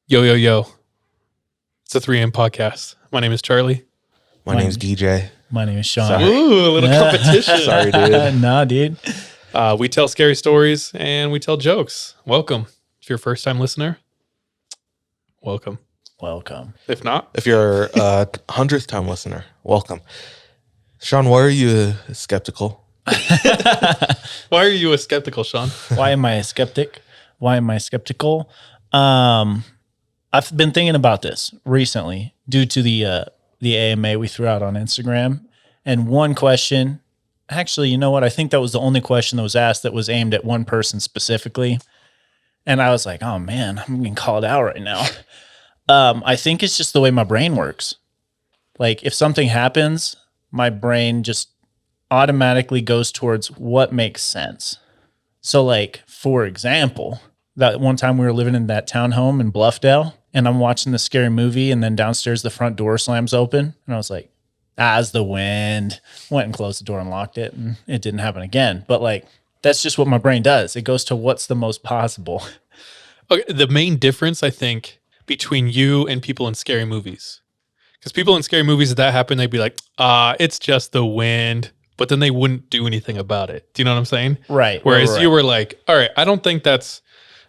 Yo, yo, yo. It's a 3M podcast. My name is Charlie. My name's DeeJay. My name is Sean. Sorry. Ooh, a little competition. Sorry, dude. Nah, dude. We tell scary stories and we tell jokes. Welcome. If you're a first-time listener, welcome. Welcome. If not, If you're a 100th time listener, welcome. Sean, why are you skeptical? why are you a skeptical, Sean? Why am I a skeptic? Why am I skeptical? I've been thinking about this recently due to the AMA we threw out on Instagram. And one question, actually, you know what? I think that was the only question that was asked that was aimed at one person specifically. And I was like, oh man, I'm getting called out right now. I think it's just the way my brain works. Like if something happens, my brain just automatically goes towards what makes sense. So like, for example, that one time we were living in that townhome in Bluffdale and I'm watching the scary movie and then downstairs the front door slams open and I was like, it's the wind. Went and closed the door and locked it and it didn't happen again. But like, that's just what my brain does. It goes to what's the most possible. Okay, the main difference, I think, between you and people in scary movies. Because people in scary movies, if that happened, they'd be like, it's just the wind. But then they wouldn't do anything about it. Do you know what I'm saying? Right. Whereas right. you were like, all right, I don't think that's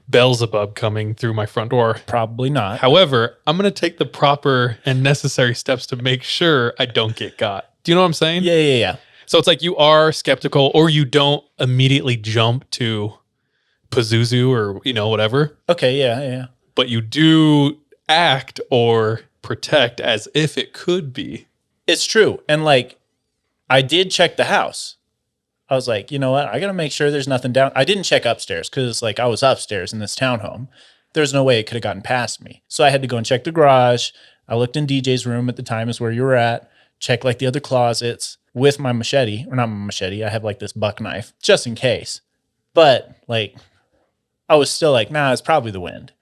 Beelzebub coming through my front door. Probably not. However, I'm going to take the proper and necessary steps to make sure I don't get got. Do you know what I'm saying? Yeah. So it's like you are skeptical or you don't immediately jump to Pazuzu or, whatever. Okay, yeah. But you do act or protect as if it could be. It's true. And like, I did check the house. I was like, you know what? I got to make sure there's nothing down. I didn't check upstairs because like I was upstairs in this townhome. There's no way it could have gotten past me. So I had to go and check the garage. I looked in DJ's room at the time is where you were at. Check like the other closets with my machete, or not my machete. I have like this buck knife just in case. But like, I was still like, nah, it's probably the wind.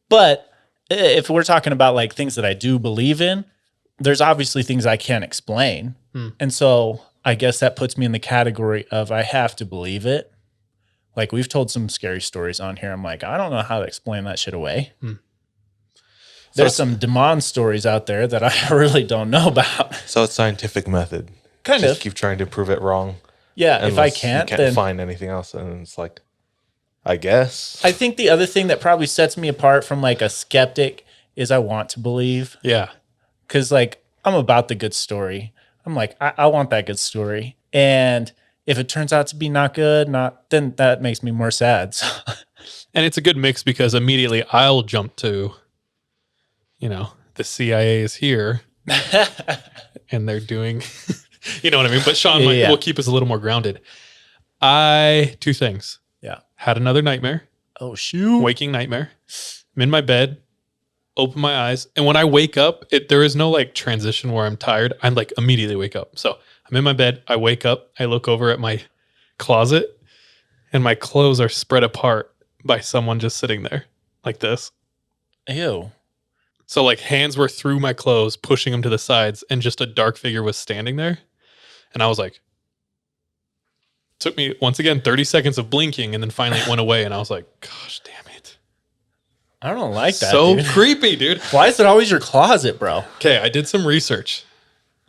But if we're talking about like things that I do believe in, there's obviously things I can't explain. And so I guess that puts me in the category of I have to believe it. Like we've told some scary stories on here. I'm like, I don't know how to explain that shit away. There's some demon stories out there that I really don't know about. So it's scientific method. Kind Just of. keep trying to prove it wrong. Yeah, if I can't, you can't then find anything else. And it's like, I guess. I think the other thing that probably sets me apart from like a skeptic is I want to believe. Yeah. Because like I'm about the good story. I'm like, I want that good story. And if it turns out to be not good, then that makes me more sad. So. And it's a good mix because immediately I'll jump to, the CIA is here and they're doing, you know what I mean? But Sean will keep us a little more grounded. Two things. Yeah. Had another nightmare. Oh, shoot. Waking nightmare. I'm in my bed, open my eyes. And when I wake up, there is no like transition where I'm tired. I'm like immediately wake up. So I'm in my bed. I wake up. I look over at my closet and my clothes are spread apart by someone just sitting there like this. Ew. So like hands were through my clothes, pushing them to the sides, and just a dark figure was standing there. And I was like, took me once again 30 seconds of blinking, and then finally it went away. And I was like, gosh, damn it. I don't like that. So dude. creepy, dude. Why is it always your closet, bro? Okay, I did some research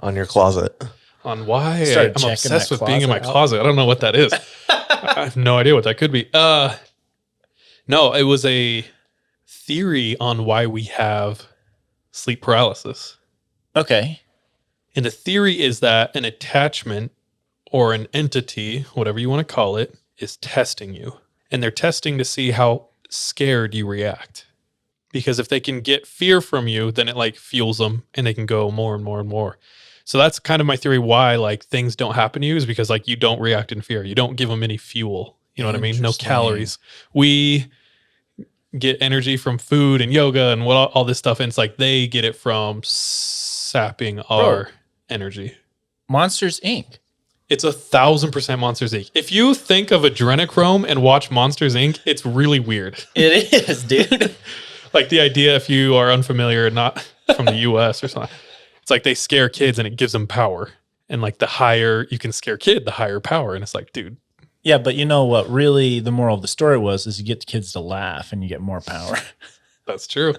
On your closet. on why Started I'm checking obsessed that with being in my closet out. closet. I don't know what that is. I have no idea what that could be. No, it was a theory on why we have sleep paralysis. Okay. And the theory is that an attachment or an entity, whatever you want to call it, is testing you. And they're testing to see how scared you react. Because if they can get fear from you, then it like fuels them and they can go more and more and more. So that's kind of my theory why like things don't happen to you is because like you don't react in fear. You don't give them any fuel. You know what I mean? No Interesting. calories. We get energy from food and yoga and all this stuff. And it's like they get it from sapping our energy. Monsters, Inc. It's 1,000% Monsters, Inc. If you think of adrenochrome and watch Monsters, Inc., it's really weird. It is, dude. Like the idea, if you are unfamiliar, not from the US or something, it's like they scare kids and it gives them power. And like the higher you can scare kid, the higher power. And it's like, dude, Yeah, but you know what really the moral of the story was is you get the kids to laugh and you get more power. That's true.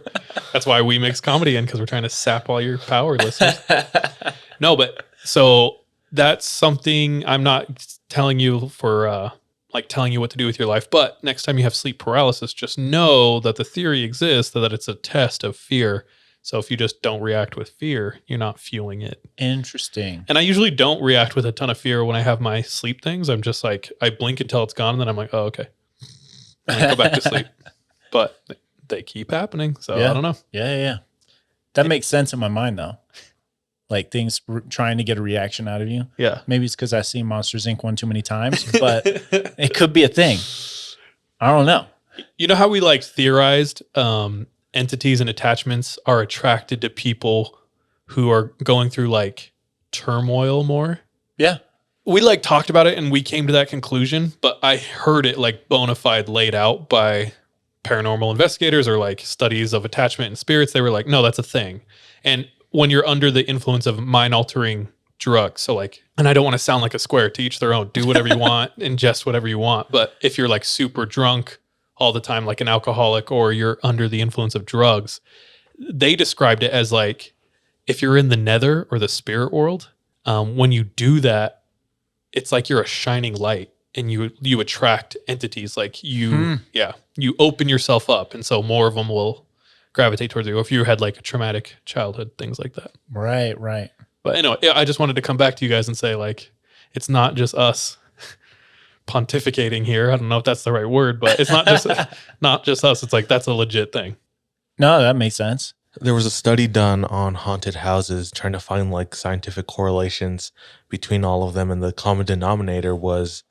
That's why we mix comedy in, because we're trying to sap all your power, listeners. No, but so that's something I'm not telling you for like telling you what to do with your life. But next time you have sleep paralysis, just know that the theory exists that it's a test of fear. So if you just don't react with fear, you're not fueling it. Interesting. And I usually don't react with a ton of fear when I have my sleep things. I'm just like, I blink until it's gone, and then I'm like, oh, okay. And I go back to sleep. But they keep happening. So I don't know. Yeah. That makes sense in my mind, though. Like things trying to get a reaction out of you. Yeah. Maybe it's because I've seen Monsters, Inc. one too many times, but it could be a thing. I don't know. You know how we like theorized entities and attachments are attracted to people who are going through like turmoil more? Yeah. We like talked about it and we came to that conclusion, but I heard it like bona fide laid out by paranormal investigators or like studies of attachment and spirits. They were like, no, that's a thing. And when you're under the influence of mind altering drugs, so like, and I don't want to sound like a square, to each their own, do whatever you want, ingest whatever you want. But if you're like super drunk all the time, like an alcoholic, or you're under the influence of drugs, they described it as like, if you're in the nether or the spirit world, when you do that, it's like you're a shining light and you attract entities like you, you open yourself up. And so more of them will gravitate towards you. If you had like a traumatic childhood, things like that. Right. But anyway, I just wanted to come back to you guys and say like, it's not just us pontificating here. I don't know if that's the right word, but it's not just us. It's like, that's a legit thing. No, that makes sense. There was a study done on haunted houses trying to find like scientific correlations between all of them. And the common denominator was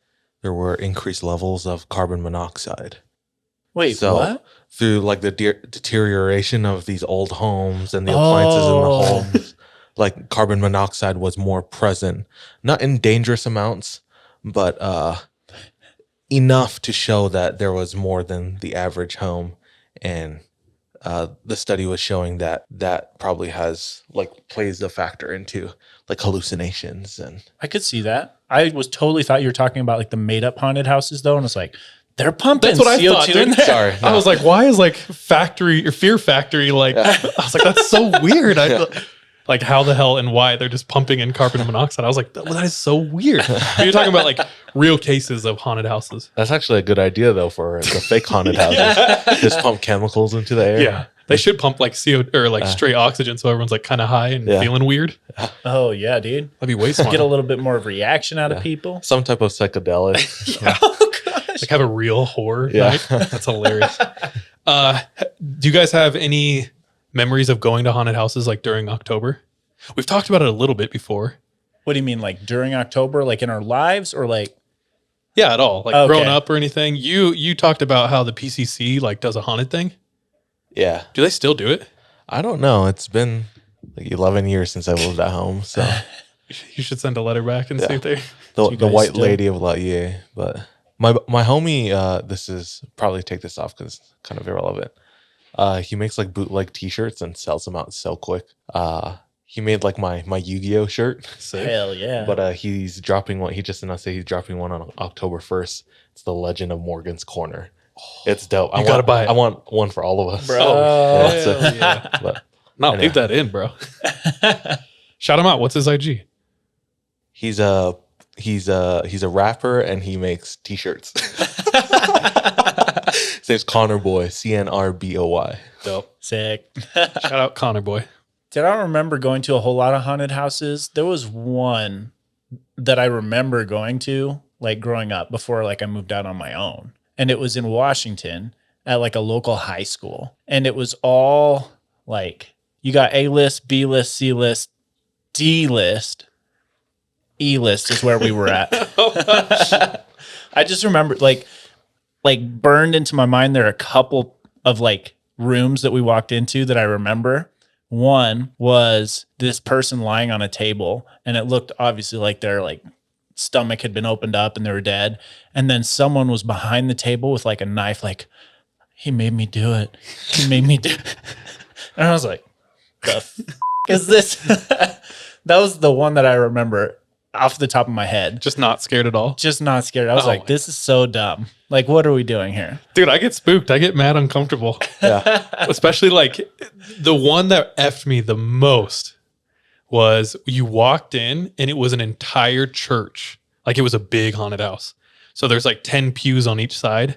there were increased levels of carbon monoxide. Wait, what? Through like the deterioration of these old homes and the appliances in the homes, like carbon monoxide was more present, not in dangerous amounts, but enough to show that there was more than the average home. And the study was showing that probably plays a factor into like hallucinations. And I could see that. I was totally thought you were talking about like the made up haunted houses though. And it's like, they're pumping That's what I CO2 thought, in dude. there. sorry, no. I was like, why is like factory or fear factory? Like, I was like, that's so weird. Like how the hell and why they're just pumping in carbon monoxide. I was like, that is so weird. You're talking about like real cases of haunted houses. That's actually a good idea though for the fake haunted houses. Just pump chemicals into the air. Yeah. They should pump like CO or like straight oxygen so everyone's like kind of high and feeling weird. Oh yeah, dude. That'd be way smart. Get a little bit more of reaction out of people. Some type of psychedelic. Oh gosh. Like have a real horror night. That's hilarious. Do you guys have any memories of going to haunted houses like during October? We've talked about it a little bit before. What do you mean, like during October, like in our lives, or like? Yeah, at all. Like growing up or anything. You talked about how the PCC like does a haunted thing. Yeah. Do they still do it? I don't know. It's been like 11 years since I moved at home. So You should send a letter back and see if they. the white lady of La Ye. But my homie, this is probably take this off because it's kind of irrelevant. He makes like bootleg t-shirts and sells them out so quick. He made like my Yu-Gi-Oh shirt. Sick. Hell yeah. But he's dropping one. He just announced that he's dropping one on October 1st. It's the Legend of Morgan's Corner. It's dope. You gotta buy it. I want one for all of us. Bro. Yeah. But No, anyway. leave that in, bro. Shout him out. What's his IG? He's a rapper and he makes t-shirts. His name's Connor Boy, CNRBOY. Dope. Sick. Shout out Connor boy. Did I remember going to a whole lot of haunted houses? There was one that I remember going to, like growing up before like I moved out on my own. And it was in Washington at like a local high school. And it was all like, you got A-list, B-list, C-list, D-list, E-list is where we were at. I just remember like burned into my mind. There are a couple of like rooms that we walked into that I remember. One was this person lying on a table and it looked obviously like their like stomach had been opened up and they were dead. And then someone was behind the table with like a knife, like, he made me do it. He made me do it. And I was like, the f is this? That was the one that I remember. off the top of my head. Just not scared at all. Just not scared. I was like, this is so dumb. Like, what are we doing here? Dude, I get spooked. I get mad uncomfortable. Yeah. Especially like the one that effed me the most was you walked in and it was an entire church. Like it was a big haunted house. So there's like 10 pews on each side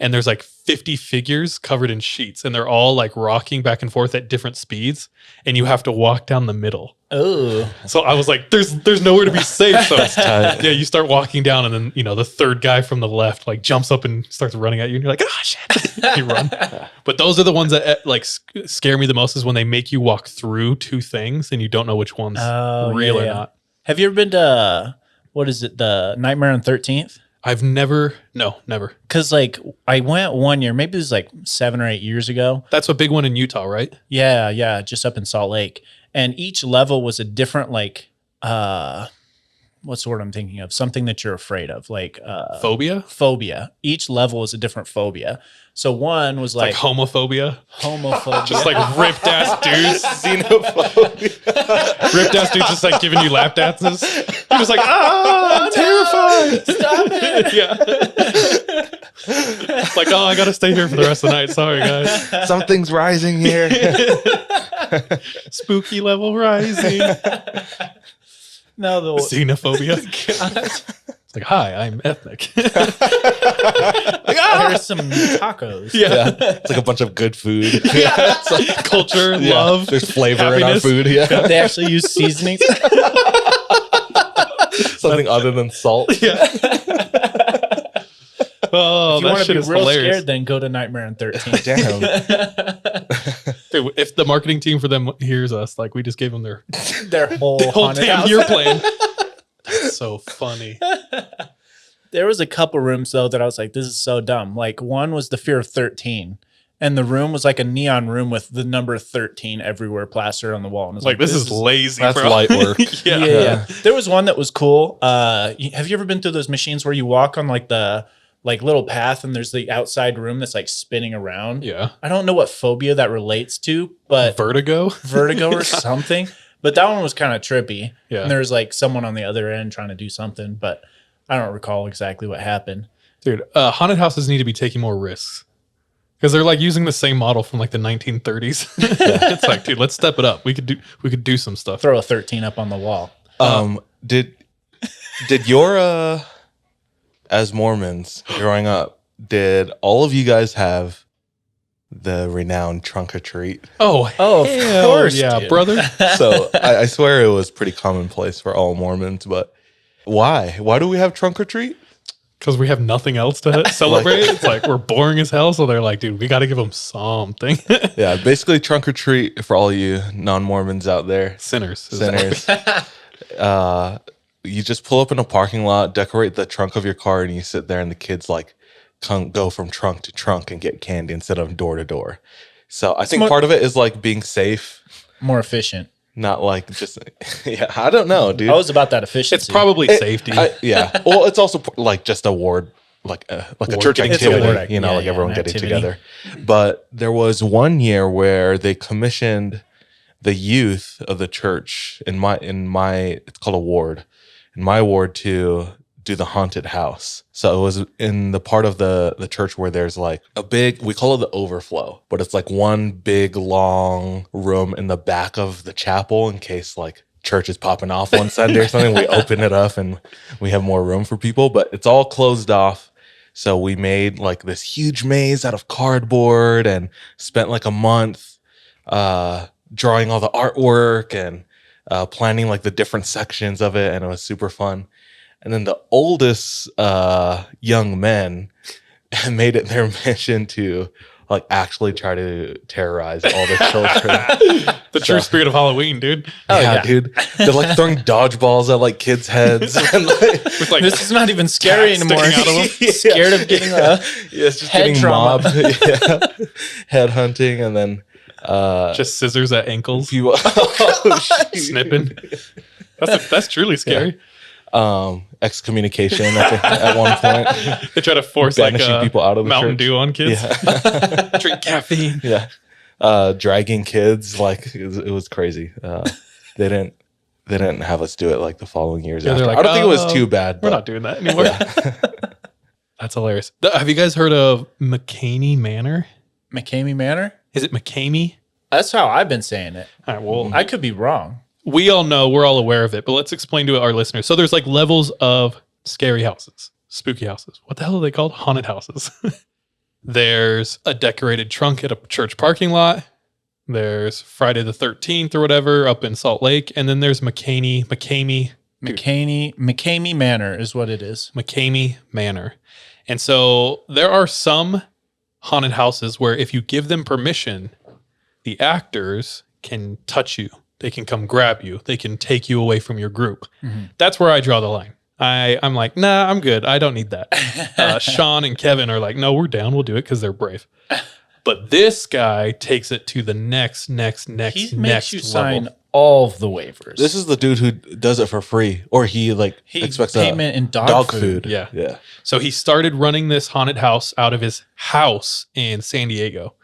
and there's like 50 figures covered in sheets and they're all like rocking back and forth at different speeds and you have to walk down the middle. Oh. So I was like, there's nowhere to be safe. So tight. yeah, you start walking down and then, you know, the third guy from the left like jumps up and starts running at you and you're like, oh shit, you run. But those are the ones that like scare me the most is when they make you walk through two things and you don't know which one's real or not. Have you ever been to, what is it, the Nightmare on 13th? I've never. Because like I went one year, maybe it was like 7 or 8 years ago. That's a big one in Utah, right? Yeah, just up in Salt Lake. And each level was a different like what's the word I'm thinking of? Something that you're afraid of, like Phobia? Phobia. Each level is a different phobia. So one was like homophobia. Just like ripped ass dudes. Xenophobia. Ripped ass dudes just like giving you lap dances. You're just like, I'm terrified. Stop it. Yeah. It's like, I gotta stay here for the rest of the night. Sorry, guys. Something's rising here. Spooky level rising. No, the Xenophobia. It's like, hi, I'm ethnic. There's some tacos. Yeah. It's like a bunch of good food. It's like culture, love. There's flavor happiness. in our food. Yeah. They actually use seasonings. Something other than salt. Yeah. Oh, If you that want to shit be is real hilarious. scared, then go to Nightmare on 13th. Damn. Dude, if the marketing team for them hears us, like we just gave them their Their whole haunted damn house. year plan. That's so funny. There was a couple rooms though that I was like, this is so dumb. Like one was the Fear of 13. And the room was like a neon room with the number 13 everywhere plastered on the wall. And it was Like this is lazy, That's bro. light work. Yeah. There was one that was cool. Have you ever been through those machines where you walk on like the little path and there's the outside room that's like spinning around? Yeah. I don't know what phobia that relates to, but Vertigo. vertigo or something. But that one was kind of trippy. Yeah. And there was like someone on the other end trying to do something, but I don't recall exactly what happened. Dude, haunted houses need to be taking more risks. Because they're like using the same model from like the 1930s. It's like, dude, let's step it up. We could do some stuff. Throw a 13 up on the wall. Did your as Mormons growing up, did all of you guys have the renowned trunk or treat? Oh, of hell course, yeah, dude. brother. So I swear it was pretty commonplace for all Mormons, but why? Why do we have trunk or treat? Because we have nothing else to celebrate. It's like we're boring as hell. So they're like, dude, we got to give them something. Yeah, basically trunk or treat for all you non-Mormons out there. Sinners. You just pull up in a parking lot, decorate the trunk of your car, and you sit there and the kids like go from trunk to trunk and get candy instead of door to door. So I think part of it is like being safe, More efficient. not like just, yeah, I don't know, dude. I was about that efficiency. It's probably safety. Yeah. Well, it's also like just a ward, like a church getting activity, together. you know, Yeah, like yeah, everyone an getting activity. together. But there was one year where they commissioned the youth of the church in my it's called a ward, in my ward to do the haunted house. So it was in the part of the church where there's like a big, we call it the overflow, but it's like one big long room in the back of the chapel in case like church is popping off one Sunday or something. We open it up and we have more room for people, but it's all closed off. So we made like this huge maze out of cardboard and spent like a month drawing all the artwork and planning like the different sections of it. And it was super fun. And then the oldest young men made it their mission to like actually try to terrorize all the children. The true spirit of Halloween, dude. Oh, yeah, yeah. dude. They're like throwing dodgeballs at like kids' heads. And, like, With like This is not even scary tats anymore. sticking out of them. Scared of getting a yeah, it's just head getting trauma. mobbed. Yeah. Head hunting and then just scissors at ankles, you oh, shoot. snipping. That's truly scary. Excommunication at one point. They try to force Banishing like people out of the Mountain church. Dew on kids. Yeah. Drink caffeine. Yeah. Dragging kids, like it was crazy. They didn't they didn't have us do it like the following years Yeah, after. they're like, I don't think it was too bad. We're but- not doing that anymore. That's hilarious. Have you guys heard of McKamey Manor? McKamey Manor? Is it McKamey? That's how I've been saying it. All right, well, I could be wrong. we all know, we're all aware of it, but let's explain to our listeners. So there's like levels of scary houses, spooky houses. What the hell are they called? Haunted houses. There's a decorated trunk at a church parking lot. There's Friday the 13th or whatever up in Salt Lake. And then there's McKamey Manor is what it is. McKamey Manor. And so there are some haunted houses where if you give them permission, the actors can touch you. They can come grab you. They can take you away from your group. Mm-hmm. That's where I draw the line. I'm like, nah, I'm good. I don't need that. Sean and Kevin are like, no, we're down. We'll do it because they're brave. But this guy takes it to the next He makes you level. sign all of the waivers. This is the dude who does it for free, or he expects payment in dog food. food. Yeah. Yeah. So he started running this haunted house out of his house in San Diego.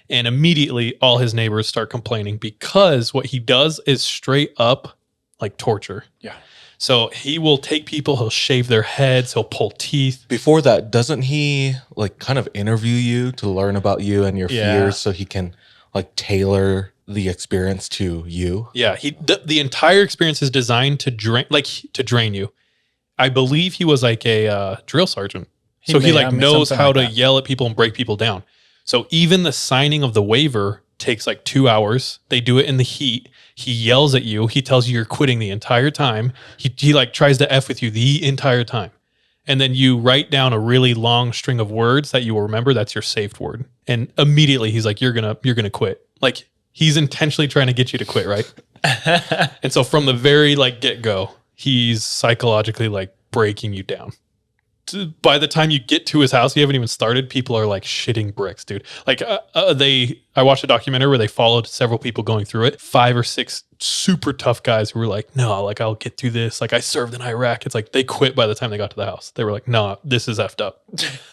And immediately all his neighbors start complaining because what he does is straight up like torture. Yeah. So he will take people, he'll shave their heads, he'll pull teeth. Before that, doesn't he like kind of interview you to learn about you and your Yeah. fears so he can like tailor the experience to you? Yeah, the entire experience is designed to drain you. I believe he was like a drill sergeant. So he like knows how to yell at people and break people down. So even the signing of the waiver takes like 2 hours. They do it in the heat. He yells at you. He tells you you're quitting the entire time. He like tries to F with you the entire time. And then you write down a really long string of words that you will remember. That's your saved word. And immediately he's like, you're gonna quit. Like he's intentionally trying to get you to quit, right? And so from the very like get-go, he's psychologically like breaking you down. By the time you get to his house, you haven't even started. People are like shitting bricks, dude. Like I watched a documentary where they followed several people going through it. 5 or 6 super tough guys who were like, no, like I'll get through this. Like I served in Iraq. It's like they quit by the time they got to the house. They were like, no, this is effed up.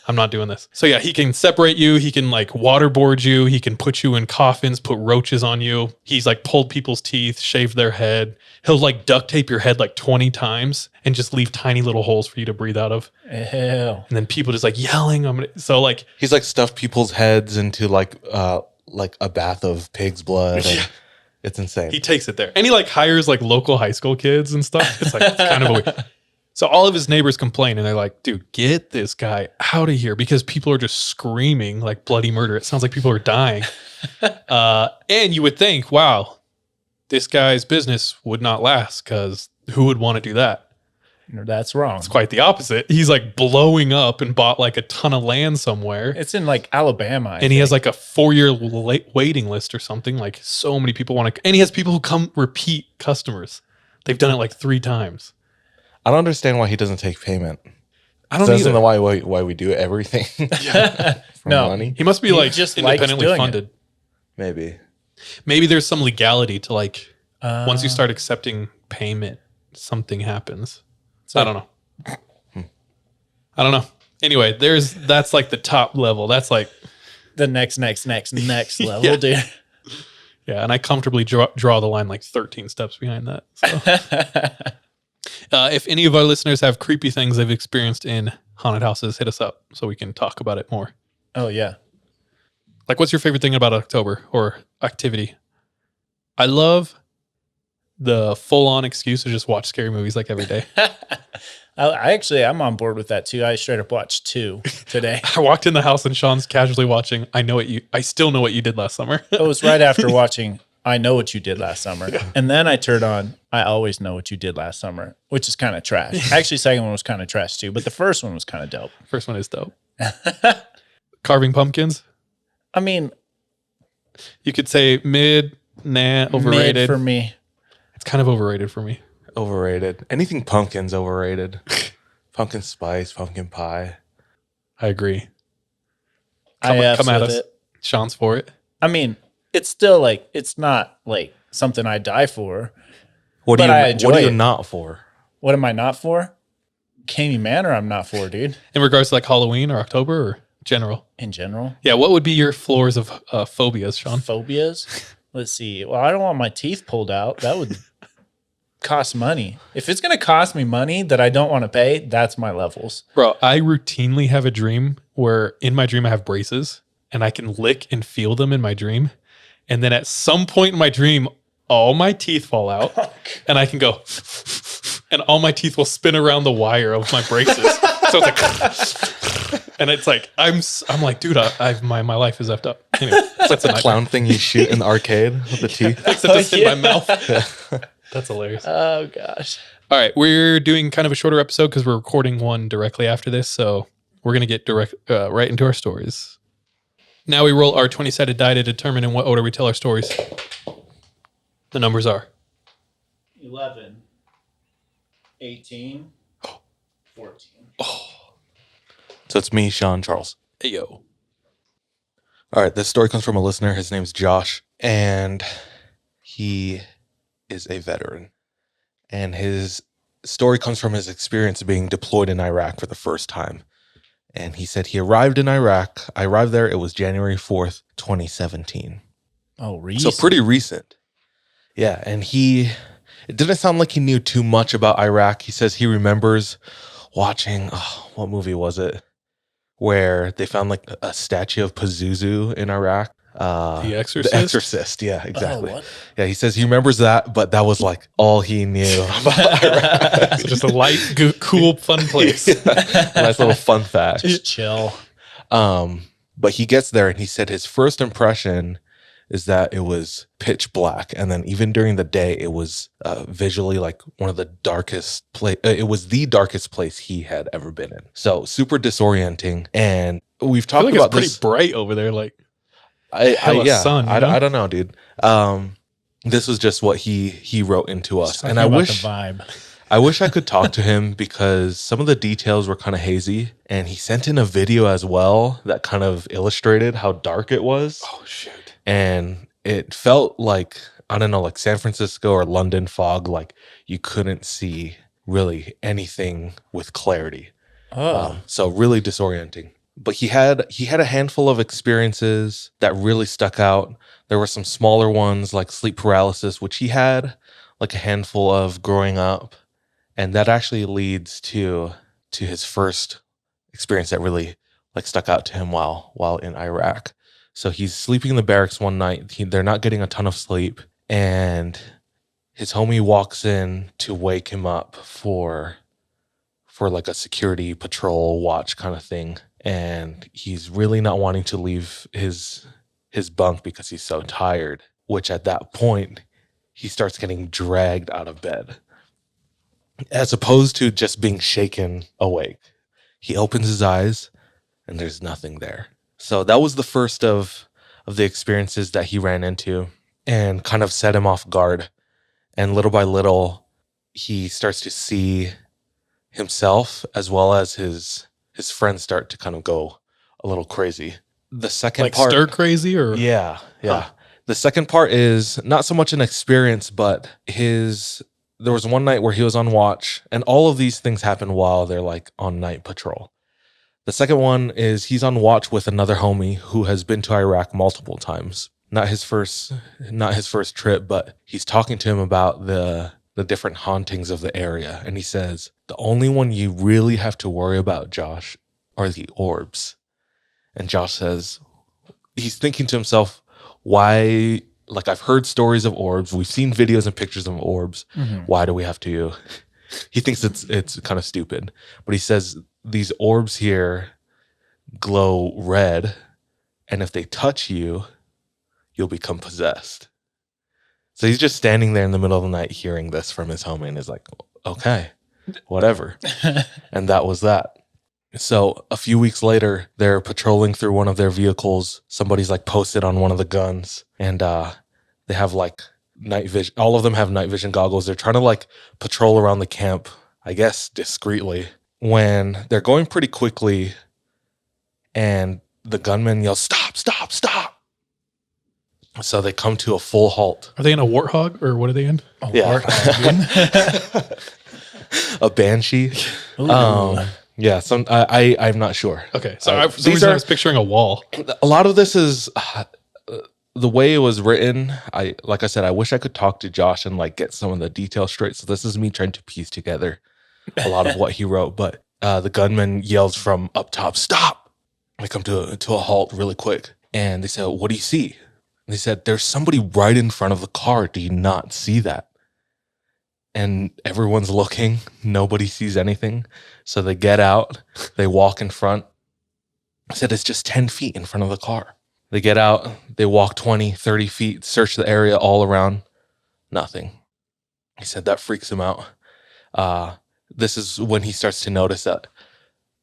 I'm not doing this. So yeah, he can separate you. He can like waterboard you. He can put you in coffins, put roaches on you. He's like pulled people's teeth, shaved their head. He'll like duct tape your head like 20 times and just leave tiny little holes for you to breathe out of. Ew. And then people just like yelling. So like He's like stuffed people's heads into like a bath of pig's blood. And it's insane. he takes it there. And he like hires like local high school kids and stuff. It's like it's kind of a weird. So all of his neighbors complain and they're like, dude, get this guy out of here because people are just screaming like bloody murder. It sounds like people are dying. And you would think, wow, this guy's business would not last because who would want to do that? That's wrong. It's quite the opposite. He's like blowing up and bought like a ton of land somewhere. It's in like Alabama. And he has like a 4-year waiting list or something. Like so many people want to, and he has people who come repeat customers. They've done it like 3 times. I don't understand why he doesn't take payment. I don't Doesn't either. know why we do everything for No. money. He must be like just likes independently doing funded. Maybe. Maybe there's some legality to like once you Uh, start accepting payment, something happens. So- I don't know. I don't know. Anyway, that's like the top level. That's like the next level, Yeah. dude. yeah, and I comfortably draw the line like 13 steps behind that. So. If any of our listeners have creepy things they've experienced in haunted houses, hit us up so we can talk about it more. Oh yeah. Like, what's your favorite thing about October or activity? I love the full-on excuse to just watch scary movies like every day. I'm on board with that too. I straight up watched 2 today. I walked in the house and Sean's casually watching. I still know what you did last summer. It was right after watching I Know What You Did Last Summer. And then I turned on I Always Know What You Did Last Summer, which is kind of trash. Actually, second one was kind of trash too, but the first one was kind of dope. First one is dope. Carving pumpkins. I mean, You could say mid, overrated. mid for me. It's kind of overrated for me. Overrated. Anything pumpkin's overrated. Pumpkin spice, pumpkin pie. I agree. I Come at with us. it. Sean's for it. I mean, it's still like it's not like something I die for. What But I are enjoy you it. not for? What am I not for? McKamey Manor, I'm not for, dude. In regards to like Halloween or October or general. In general, Yeah, what would be your floors of phobias, Sean? phobias. Let's see. Well, I don't want my teeth pulled out. That would costs money. If it's going to cost me money that I don't want to pay, that's my levels. Bro, I routinely have a dream where in my dream I have braces and I can lick and feel them in my dream. And then at some point in my dream, all my teeth fall out and I can go and all my teeth will spin around the wire of my braces. So it's like, and it's like, I'm like, dude, my life is effed up. Anyway, It's like the clown thing you shoot in the arcade with the teeth. Except it's in my mouth. That's hilarious. Oh, gosh. All right. We're doing kind of a shorter episode because we're recording one directly after this. So we're going to get right into our stories. Now we roll our 20-sided die to determine in what order we tell our stories. The numbers are 11, 18, 14. So it's me, Sean, Charles. hey, yo. All right, this story comes from a listener. His name's Josh, and he is a veteran. And his story comes from his experience being deployed in Iraq for the first time. And he said he arrived in Iraq. I arrived there. It was January 4th, 2017. Oh, recent. So pretty recent. Yeah, and it didn't sound like he knew too much about Iraq. He says he remembers watching, what movie was it? Where they found like a statue of Pazuzu in Iraq. The Exorcist? The Exorcist, yeah, exactly. what? Yeah, he says he remembers that, but that was like all he knew about Iraq. So just a light, cool, fun place. Nice little fun fact. Just chill. But he gets there and he said his first impression is that it was pitch black. And then even during the day, it was visually like one of the darkest place. It was the darkest place he had ever been in. So super disorienting. And we've I talked feel like about it's pretty this. bright over there. Like, sun, I don't know, dude. This was just what he wrote into us. Just And talking I about wish the vibe. I wish I could talk to him because some of the details were kind of hazy. And he sent in a video as well that kind of illustrated how dark it was. oh, shoot. And it felt like, I don't know, like San Francisco or London fog, like you couldn't see really anything with clarity. So really disorienting. But he had a handful of experiences that really stuck out. There were some smaller ones like sleep paralysis, which he had like a handful of growing up. And that actually leads to his first experience that really like stuck out to him while in Iraq. So he's sleeping in the barracks one night. They're not getting a ton of sleep. And his homie walks in to wake him up for like a security patrol watch kind of thing. And he's really not wanting to leave his bunk because he's so tired, which at that point, he starts getting dragged out of bed. As opposed to just being shaken awake. He opens his eyes and there's nothing there. So that was the first of the experiences that he ran into and kind of set him off guard. And little by little, he starts to see himself as well as his friends start to kind of go a little crazy. The second Like part, stir crazy or? yeah. Huh. The second part is not so much an experience, but there was one night where he was on watch, and all of these things happen while they're like on night patrol. The second one is he's on watch with another homie who has been to Iraq multiple times. Not his first trip, but he's talking to him about the different hauntings of the area. And he says, the only one you really have to worry about, Josh, are the orbs. And Josh says, he's thinking to himself, why, like I've heard stories of orbs. We've seen videos and pictures of orbs. Mm-hmm. Why do we have to? He thinks it's kind of stupid. But he says, these orbs here glow red. And if they touch you, you'll become possessed. So he's just standing there in the middle of the night hearing this from his homie and is like, okay, whatever. And that was that. So a few weeks later, they're patrolling through one of their vehicles. Somebody's like posted on one of the guns and they have like night vision. All of them have night vision goggles. They're trying to like patrol around the camp, I guess, discreetly. When they're going pretty quickly and the gunman yells, stop, stop, stop. So they come to a full halt. Are they in a warthog or what are they in? Yeah. A banshee. Yeah, I'm not sure. Okay, so I was picturing a wall. A lot of this is the way it was written, like I said, I wish I could talk to Josh and like get some of the details straight. So this is me trying to piece together a lot of what he wrote. But the gunman yells from up top, "Stop!" They come to a halt really quick. And they said, "What do you see?" And they said, "There's somebody right in front of the car. Do you not see that?" And everyone's looking. Nobody sees anything. So they get out. They walk in front. I said, "It's just 10 feet in front of the car." They get out. They walk 20, 30 feet, search the area all around. Nothing. He said that freaks him out. This is when he starts to notice that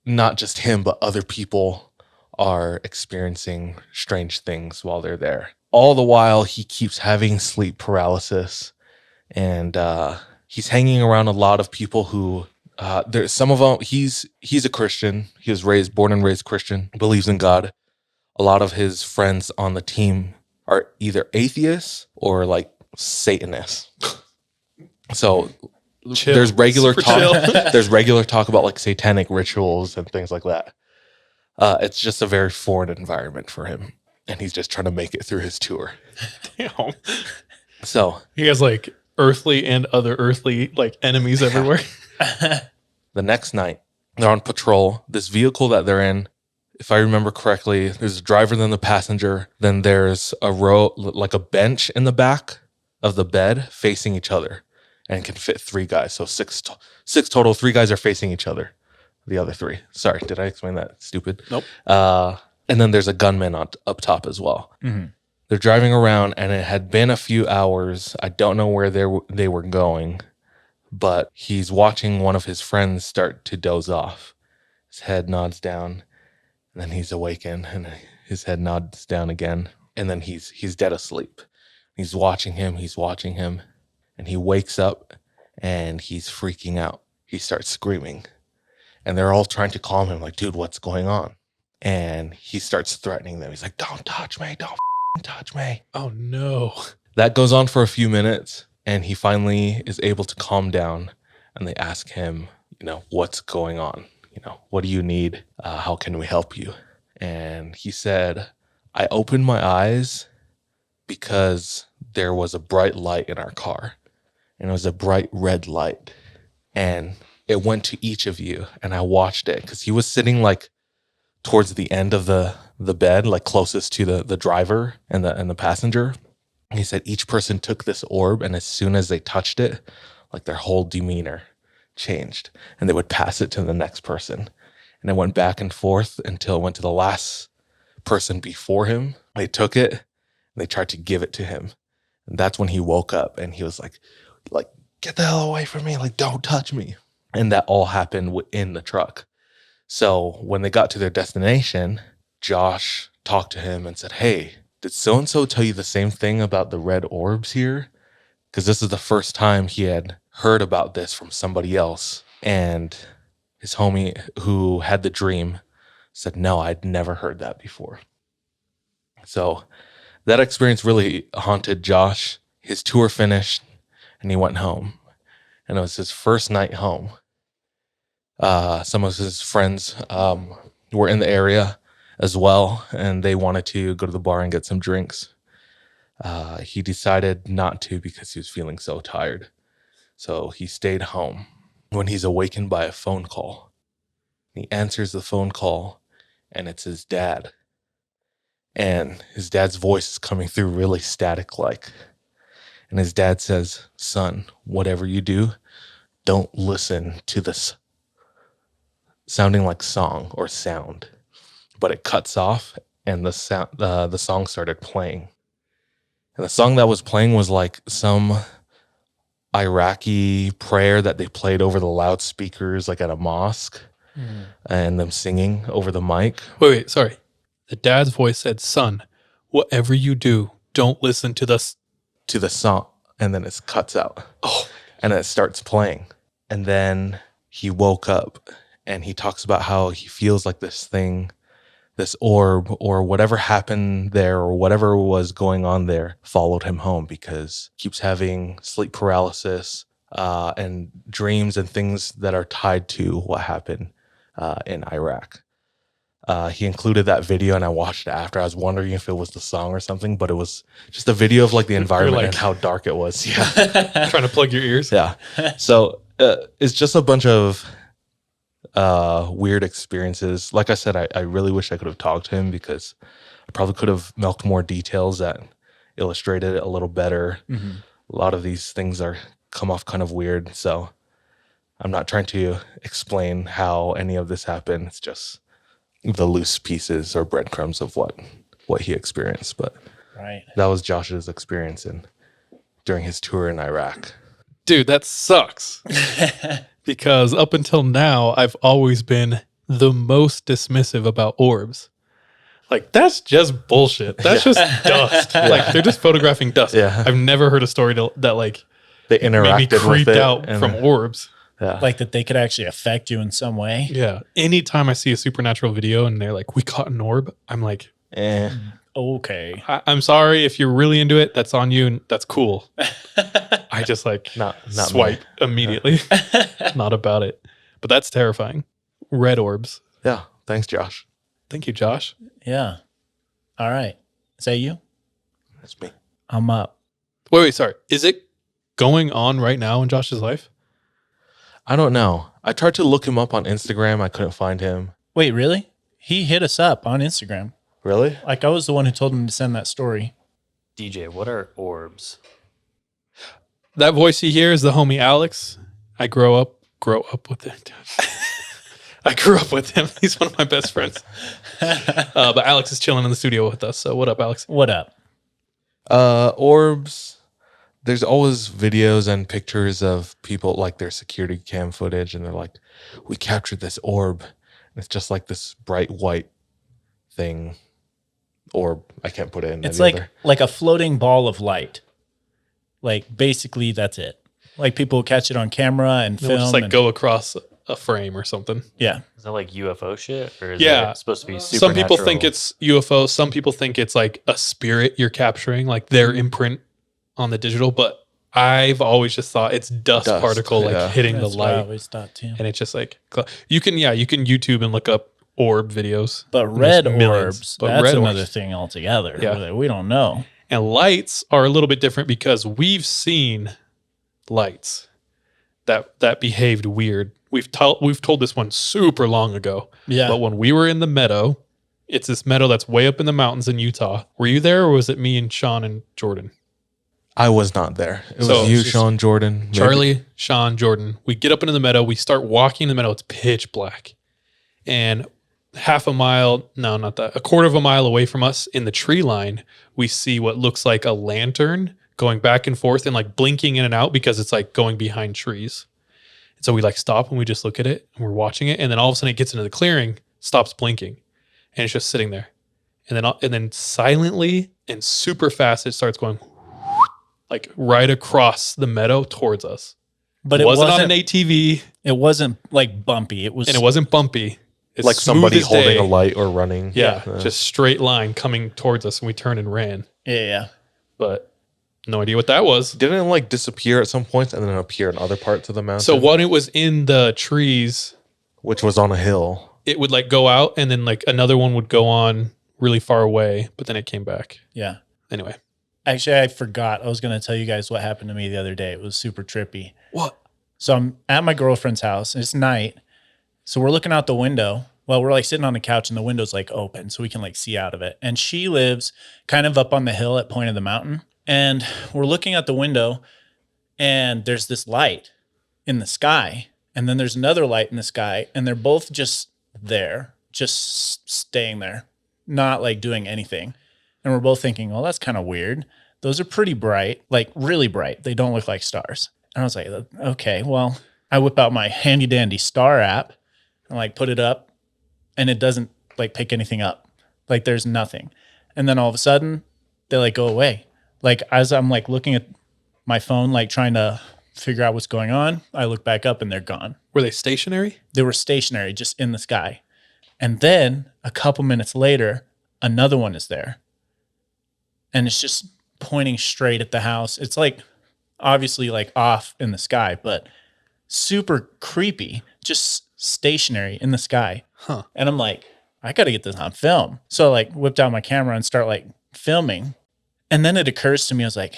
not just him, but other people are experiencing strange things while they're there. All the while, he keeps having sleep paralysis. And he's hanging around a lot of people who, there's some of them, he's a Christian. He was born and raised Christian, believes in God. A lot of his friends on the team are either atheists or like Satanists. So Chill. there's regular Super talk. chill. There's regular talk about like satanic rituals and things like that. It's just a very foreign environment for him, and he's just trying to make it through his tour. Damn. So He has like earthly and other earthly like enemies everywhere. the next night, they're on patrol. This vehicle that they're in, if I remember correctly, there's a driver, then the passenger, then there's a row, like a bench in the back of the bed facing each other, and can fit 3 guys. So six total. 3 guys are facing each other. The other 3. Sorry, did I explain that stupid? Nope. And then there's a gunman up top as well. Mm-hmm. They're driving around, and it had been a few hours. I don't know where they were going, but he's watching one of his friends start to doze off. His head nods down, and then he's awakened, and his head nods down again, and then he's dead asleep. He's watching him, and he wakes up, and he's freaking out. He starts screaming, and they're all trying to calm him, like, "Dude, what's going on?" And he starts threatening them. He's like, "Don't touch me, don't touch me." Oh no. That goes on for a few minutes, and he finally is able to calm down, and they ask him, "What's going on? What do you need? How can we help you?" And he said, "I opened my eyes because there was a bright light in our car, and it was a bright red light, and it went to each of you, and I watched it," because he was sitting like towards the end of the bed, like closest to the driver and the passenger. He said each person took this orb, and as soon as they touched it, like their whole demeanor changed, and they would pass it to the next person. And it went back and forth until it went to the last person before him. They took it, and they tried to give it to him. And that's when he woke up, and he was like, "Get the hell away from me, like, don't touch me." And that all happened in the truck. So when they got to their destination, Josh talked to him and said, "Hey, did so-and-so tell you the same thing about the red orbs here?" Because this is the first time he had heard about this from somebody else. And his homie who had the dream said, "No, I'd never heard that before." So that experience really haunted Josh. His tour finished, and he went home. And it was his first night home. Some of his friends were in the area as well, and they wanted to go to the bar and get some drinks. He decided not to because he was feeling so tired. So he stayed home when he's awakened by a phone call. He answers the phone call, and it's his dad. And his dad's voice is coming through really static-like. And his dad says, "Son, whatever you do, don't listen to this," sounding like song or sound. But it cuts off, and the song started playing. And the song that was playing was like some Iraqi prayer that they played over the loudspeakers, like at a mosque, and them singing over the mic. Wait, sorry. The dad's voice said, "Son, whatever you do, don't listen to the song," and then it cuts out. Oh. And it starts playing. And then he woke up, and he talks about how he feels like this thing, this orb, or whatever happened there, or whatever was going on there, followed him home, because he keeps having sleep paralysis and dreams and things that are tied to what happened in Iraq. He included that video, and I watched it after. I was wondering if it was the song or something, but it was just a video of like the environment and how dark it was. Yeah, Trying to plug your ears. yeah. So it's just a bunch of weird experiences. Like I said, I really wish I could have talked to him because I probably could have milked more details that illustrated it a little better. Mm-hmm. A lot of these things come off kind of weird, so I'm not trying to explain how any of this happened. It's just the loose pieces or breadcrumbs of what he experienced. But Right. that was Josh's experience during his tour in Iraq. Dude, that sucks. Because up until now, I've always been the most dismissive about orbs. Like, that's just bullshit. That's just dust. Like, they're just photographing dust. Yeah. I've never heard a story that like They made me interacted creeped with it out and- from orbs. Yeah. Like that they could actually affect you in some way. Yeah. Anytime I see a supernatural video and they're like, we caught an orb, I'm like, Okay. I'm sorry if you're really into it. That's on you, and that's cool. I just like not swipe immediately. Not about it. But that's terrifying. Red orbs. Yeah. Thanks, Josh. Thank you, Josh. Yeah. All right. Is that you? That's me. I'm up. Wait, sorry. Is it going on right now in Josh's life? I don't know. I tried to look him up on Instagram. I couldn't find him. Wait, really? He hit us up on Instagram. Really? Like I was the one who told him to send that story. DeeJay, what are orbs? That voice you hear is the homie Alex. I grow up with it. I grew up with him. He's one of my best friends. But Alex is chilling in the studio with us. So what up, Alex? What up? Orbs. There's always videos and pictures of people like their security cam footage, and they're like, "We captured this orb." And it's just like this bright white thing. Orb. I can't put it in. It's any like other. like a floating ball of light. Like basically that's it. Like people catch it on camera and They'll film. just like and- go across a frame or something. Yeah. Is that like UFO shit? Or is Yeah. it supposed to be Some people supernatural? think it's UFO. Some people think it's like a spirit you're capturing, like their imprint on the digital. But I've always just thought it's dust particle like yeah. hitting That's the what I light, always thought too. and it's just like you can YouTube and look up orb videos. But There's red millions. orbs, But that's red another orbs. thing altogether. Yeah. that we don't know. And lights are a little bit different because we've seen lights that behaved weird. We've told this one super long ago. Yeah. But when we were in the meadow, it's this meadow that's way up in the mountains in Utah. Were you there, or was it me and Sean and Jordan? I was not there. It So, was you, it's just Sean, Jordan, maybe. Charlie, Sean, Jordan. We get up into the meadow. We start walking in the meadow. It's pitch black. And a quarter of a mile away from us in the tree line, we see what looks like a lantern going back and forth and like blinking in and out because it's like going behind trees. And so we like stop and we just look at it and we're watching it. And then all of a sudden it gets into the clearing, stops blinking, and it's just sitting there. And then silently and super fast, it starts going like right across the meadow towards us. But It wasn't on an ATV It wasn't like bumpy. It was and it wasn't bumpy. It's Like smooth somebody as holding day. a light or running. Yeah, just straight line coming towards us, and we turned and ran. Yeah. But no idea what that was. Didn't it like disappear at some point and then appear in other parts of the mountain? So when it was in the trees, Which was on a hill. it would like go out, and then like another one would go on really far away, but then it came back. Yeah. Anyway, Actually, I forgot. I was going to tell you guys what happened to me the other day. It was super trippy. what? So I'm at my girlfriend's house. It's night. So we're looking out the window. Well, we're like sitting on the couch and the window's like open so we can like see out of it. And she lives kind of up on the hill at point of the mountain. And we're looking out the window and there's this light in the sky. And then there's another light in the sky. And they're both just there, just staying there, not like doing anything. And we're both thinking, well, that's kind of weird. Those are pretty bright, like really bright. They don't look like stars. And I was like, okay, well, I whip out my handy dandy star app and like put it up and it doesn't like pick anything up. Like there's nothing. And then all of a sudden they like go away. Like as I'm like looking at my phone, like trying to figure out what's going on, I look back up and they're gone. Were they stationary? They were stationary just in the sky. And then a couple minutes later, another one is there. And it's just pointing straight at the house. It's like obviously like off in the sky, but super creepy, just stationary in the sky. Huh. And I'm like, I got to get this on film. So I like whipped out my camera and start like filming. And then it occurs to me, I was like,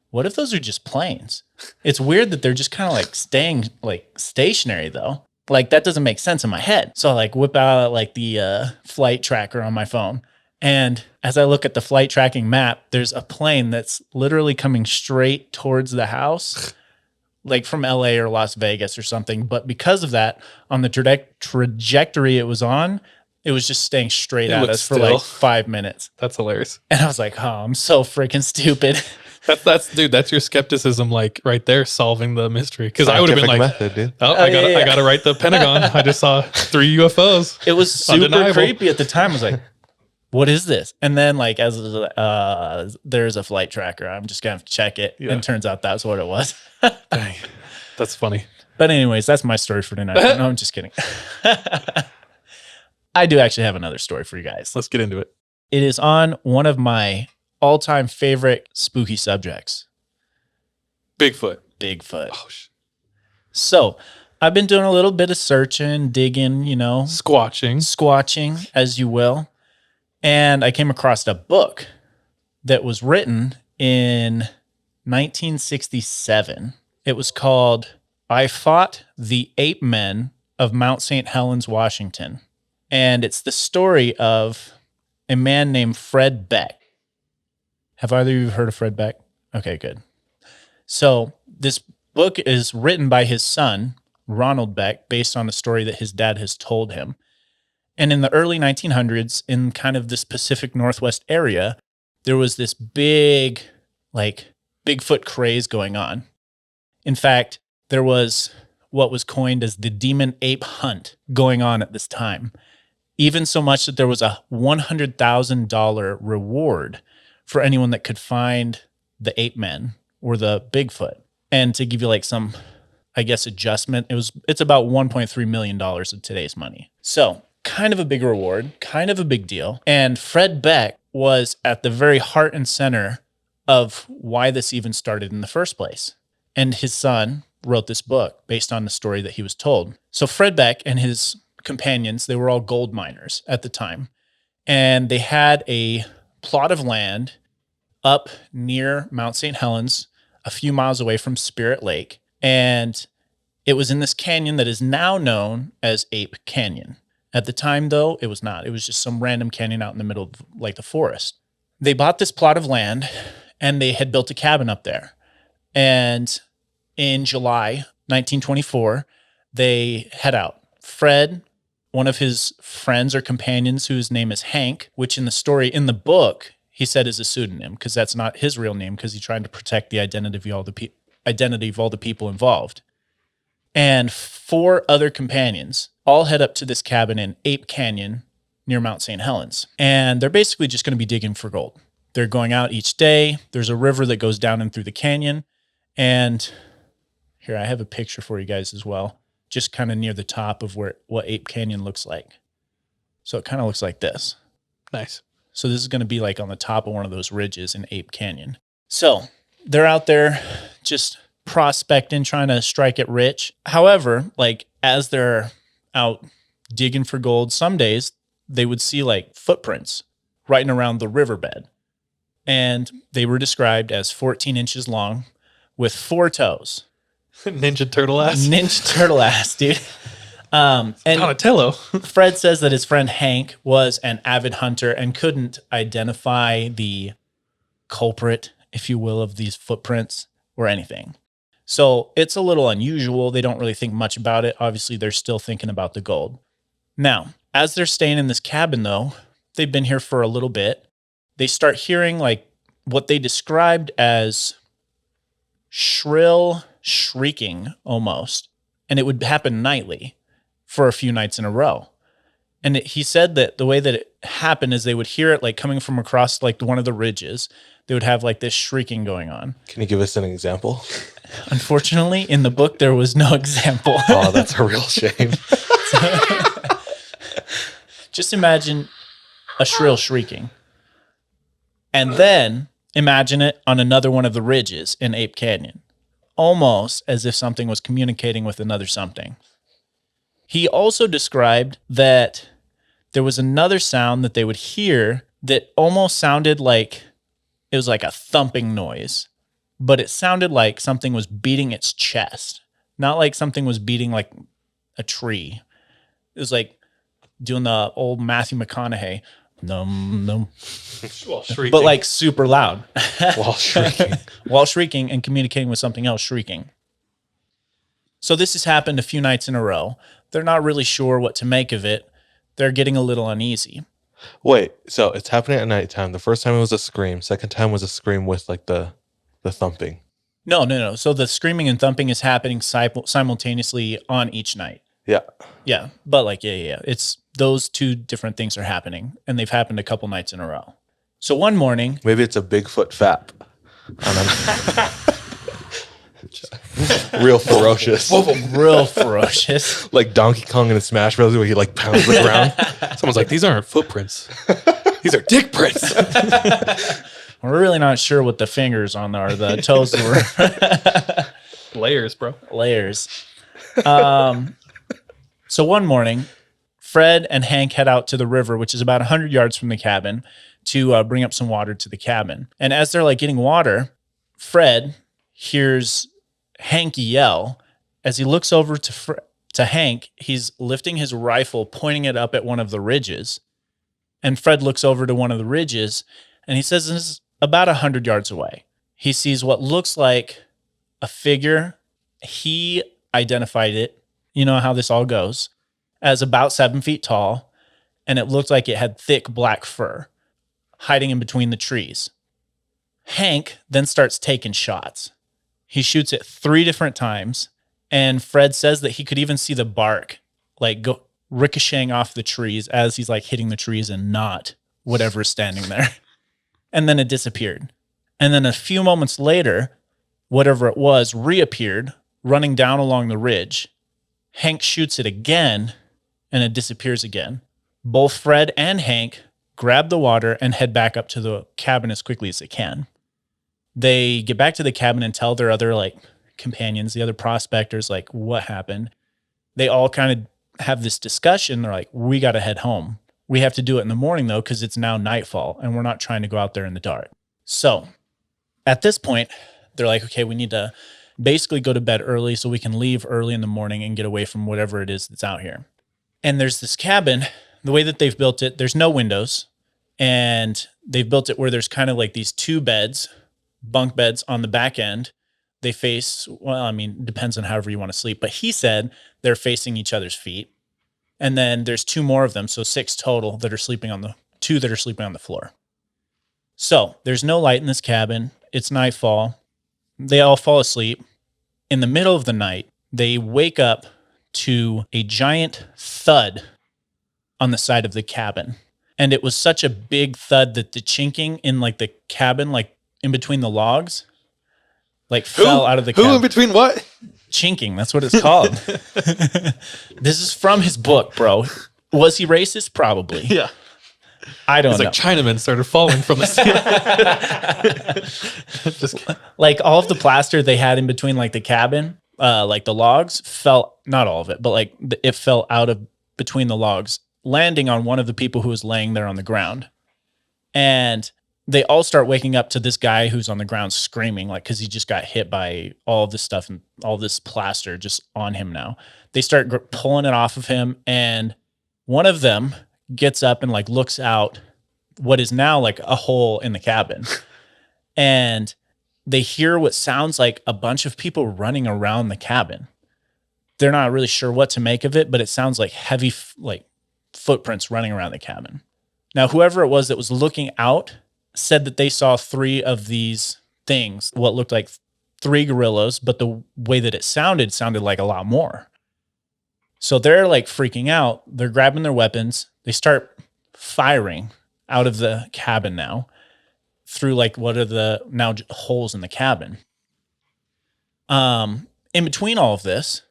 what if those are just planes? It's weird that they're just kind of like staying like stationary though. Like that doesn't make sense in my head. So I like whip out like the flight tracker on my phone. And as I look at the flight tracking map, there's a plane that's literally coming straight towards the house, like from LA or Las Vegas or something. But because of that, on the trajectory it was on, it was just staying straight at us for like 5 minutes. That's hilarious. And I was like, oh, I'm so freaking stupid. That's your skepticism, like right there, solving the mystery. Because I would have been like, method, dude. I gotta write the Pentagon. I just saw 3 UFOs. It was super Undeniable. creepy at the time. I was like, what is this? And then like as there's a flight tracker, I'm just gonna have to check it. Yeah. And turns out that's what it was. Dang, that's funny. But anyways, that's my story for tonight. No, I'm just kidding. I do actually have another story for you guys. Let's get into it. It is on one of my all-time favorite spooky subjects, Bigfoot. Bigfoot. Oh, So I've been doing a little bit of searching, digging, squatching, as you will. And I came across a book that was written in 1967. It was called I Fought the Ape Men of Mount St. Helens, Washington. And it's the story of a man named Fred Beck. Have either of you heard of Fred Beck? Okay, good. So this book is written by his son, Ronald Beck, based on the story that his dad has told him. And in the early 1900s, in kind of this Pacific Northwest area, there was this big, like, Bigfoot craze going on. In fact, there was what was coined as the demon ape hunt going on at this time. Even so much that there was a $100,000 reward for anyone that could find the ape men or the Bigfoot. And to give you like some, I guess, adjustment, it's about $1.3 million of today's money. So kind of a big reward, kind of a big deal. And Fred Beck was at the very heart and center of why this even started in the first place. And his son wrote this book based on the story that he was told. So Fred Beck and his companions, they were all gold miners at the time. And they had a plot of land up near Mount St. Helens, a few miles away from Spirit Lake. And it was in this canyon that is now known as Ape Canyon. At the time, though, it was not. It was just some random canyon out in the middle of like the forest. They bought this plot of land and they had built a cabin up there. And in July 1924, they head out. Fred, one of his friends or companions, whose name is Hank, which in the story, in the book, he said is a pseudonym because that's not his real name because he's trying to protect the identity of all the people involved. And 4 other companions all head up to this cabin in Ape Canyon near Mount St. Helens. And they're basically just going to be digging for gold. They're going out each day. There's a river that goes down in through the canyon. And here, I have a picture for you guys as well, just kind of near the top of what Ape Canyon looks like. So it kind of looks like this. Nice. So this is going to be like on the top of one of those ridges in Ape Canyon. So they're out there just prospecting, trying to strike it rich. However, like as they're out digging for gold, some days they would see like footprints right and around the riverbed. And they were described as 14 inches long with 4 toes. Ninja turtle ass. Ninja turtle ass, dude. And Donatello. Fred says that his friend Hank was an avid hunter and couldn't identify the culprit, if you will, of these footprints or anything. So it's a little unusual. They don't really think much about it. Obviously, they're still thinking about the gold. Now, as they're staying in this cabin, though, they've been here for a little bit. They start hearing like what they described as shrill shrieking almost. And it would happen nightly for a few nights in a row. And he said that the way that it happened is they would hear it like coming from across like one of the ridges. They would have like this shrieking going on. Can you give us an example? Unfortunately, in the book, there was no example. Oh, that's a real shame. Just imagine a shrill shrieking. And then imagine it on another one of the ridges in Ape Canyon. Almost as if something was communicating with another something. He also described that there was another sound that they would hear that almost sounded like it was like a thumping noise, but it sounded like something was beating its chest, not like something was beating like a tree. It was like doing the old Matthew McConaughey, num, num, While shrieking. but like super loud While shrieking. while shrieking and communicating with something else shrieking. So this has happened a few nights in a row. They're not really sure what to make of it. They're getting a little uneasy. Wait, so it's happening at nighttime. The first time it was a scream. Second time was a scream with like the thumping. No. So the screaming and thumping is happening simultaneously on each night. Yeah. Yeah. But like, yeah. It's those two different things are happening, and they've happened a couple nights in a row. So one morning, Maybe it's a Bigfoot fap. Real ferocious. real ferocious. Like Donkey Kong in the Smash Bros. Where he like pounds the ground. Someone's like, these aren't footprints. These are dick prints. We're really not sure what the fingers on there, the toes were. Layers, bro. Layers. So one morning, Fred and Hank head out to the river, which is about 100 yards from the cabin, to bring up some water to the cabin. And as they're like getting water, Fred hears Hank yell. As he looks over to Hank, he's lifting his rifle, pointing it up at one of the ridges. And Fred looks over to one of the ridges, and he says this is about 100 yards away. He sees what looks like a figure. He identified it, you know how this all goes, as about 7 feet tall, and it looked like it had thick black fur hiding in between the trees. Hank then starts taking shots. He shoots it 3 different times, and Fred says that he could even see the bark like go ricocheting off the trees as he's like hitting the trees and not whatever's standing there. And then it disappeared. And then a few moments later, whatever it was reappeared, running down along the ridge. Hank shoots it again, and it disappears again. Both Fred and Hank grab the water and head back up to the cabin as quickly as they can. They get back to the cabin and tell their other like companions, the other prospectors, like what happened. They all kind of have this discussion. They're like, we got to head home. We have to do it in the morning though, because it's now nightfall and we're not trying to go out there in the dark. So at this point, they're like, okay, we need to basically go to bed early so we can leave early in the morning and get away from whatever it is that's out here. And there's this cabin, the way that they've built it, there's no windows, and they've built it where there's kind of like these 2 beds, bunk beds on the back end. They face, well, I mean, depends on however you want to sleep, but he said they're facing each other's feet. And then there's 2 more of them, so 6 total that are sleeping on the 2 that are sleeping on the floor. So there's no light in this cabin. It's nightfall. They all fall asleep. In the middle of the night, they wake up to a giant thud on the side of the cabin. And it was such a big thud that the chinking in like the cabin, like in between the logs, like fell out of the cabin. Who in between what? Chinking, that's what it's called. This is from his book, bro. Was he racist? Probably. Yeah. I don't It's know. like Chinamen started falling from the ceiling. Just Like all of the plaster they had in between like the cabin, like the logs fell, not all of it, but like it fell out of between the logs, landing on one of the people who was laying there on the ground. And they all start waking up to this guy who's on the ground screaming, like, because he just got hit by all of this stuff and all this plaster just on him now. They start pulling it off of him, and one of them gets up and like looks out what is now like a hole in the cabin. And they hear what sounds like a bunch of people running around the cabin. They're not really sure what to make of it, but it sounds like heavy like footprints running around the cabin. Now, whoever it was that was looking out said that they saw 3 of these things, what looked like 3 gorillas, but the way that it sounded like a lot more. So they're like freaking out. They're grabbing their weapons. They start firing out of the cabin now through like what are the now holes in the cabin. In between all of this,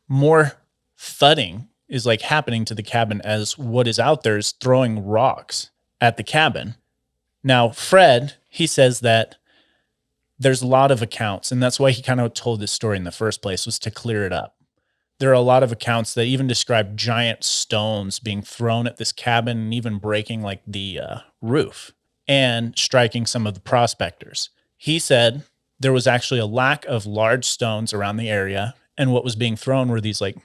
more thudding is like happening to the cabin as what is out there is throwing rocks at the cabin. Now, Fred, he says that there's a lot of accounts, and that's why he kind of told this story in the first place, was to clear it up. there are a lot of accounts that even describe giant stones being thrown at this cabin and even breaking like the roof and striking some of the prospectors. He said there was actually a lack of large stones around the area, and what was being thrown were these like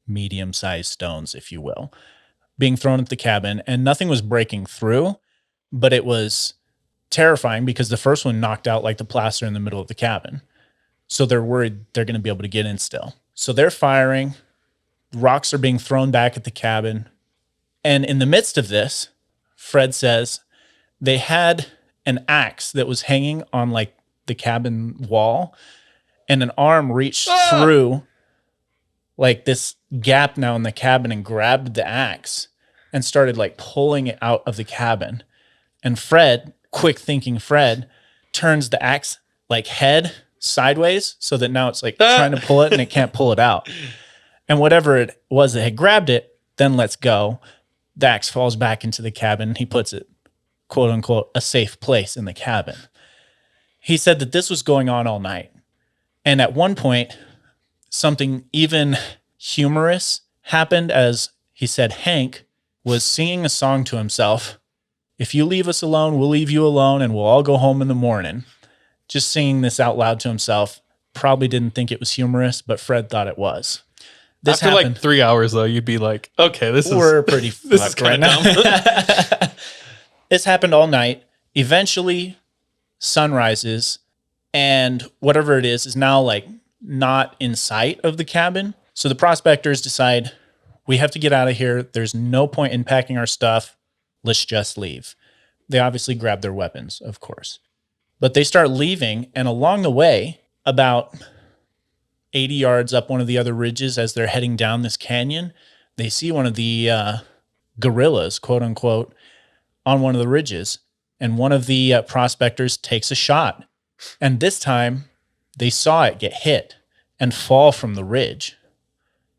medium-sized stones, if you will, being thrown at the cabin, and nothing was breaking through, but it was terrifying because the first one knocked out like the plaster in the middle of the cabin. So they're worried they're going to be able to get in still. So they're firing, rocks are being thrown back at the cabin. And in the midst of this, Fred says they had an axe that was hanging on like the cabin wall, and an arm reached through like this gap now in the cabin and grabbed the axe and started like pulling it out of the cabin. And Fred, quick thinking Fred, turns the axe like head sideways so that now it's like trying to pull it and it can't pull it out. And whatever it was that had grabbed it then lets go. The axe falls back into the cabin. He puts it, quote unquote, a safe place in the cabin. He said that this was going on all night. And at one point, something even humorous happened as he said Hank was singing a song to himself. If you leave us alone, we'll leave you alone and we'll all go home in the morning. Just singing this out loud to himself. Probably didn't think it was humorous, but Fred thought it was. This After happened. like 3 hours though, you'd be like, okay, We're pretty this is fucked right kind of now. dumb. This happened all night. Eventually, sun rises, and whatever it is now like not in sight of the cabin. So the prospectors decide, we have to get out of here. There's no point in packing our stuff. Let's just leave. They obviously grab their weapons, of course. But they start leaving, and along the way, about 80 yards up one of the other ridges as they're heading down this canyon, they see one of the gorillas, quote unquote, on one of the ridges. And one of the prospectors takes a shot. And this time, they saw it get hit and fall from the ridge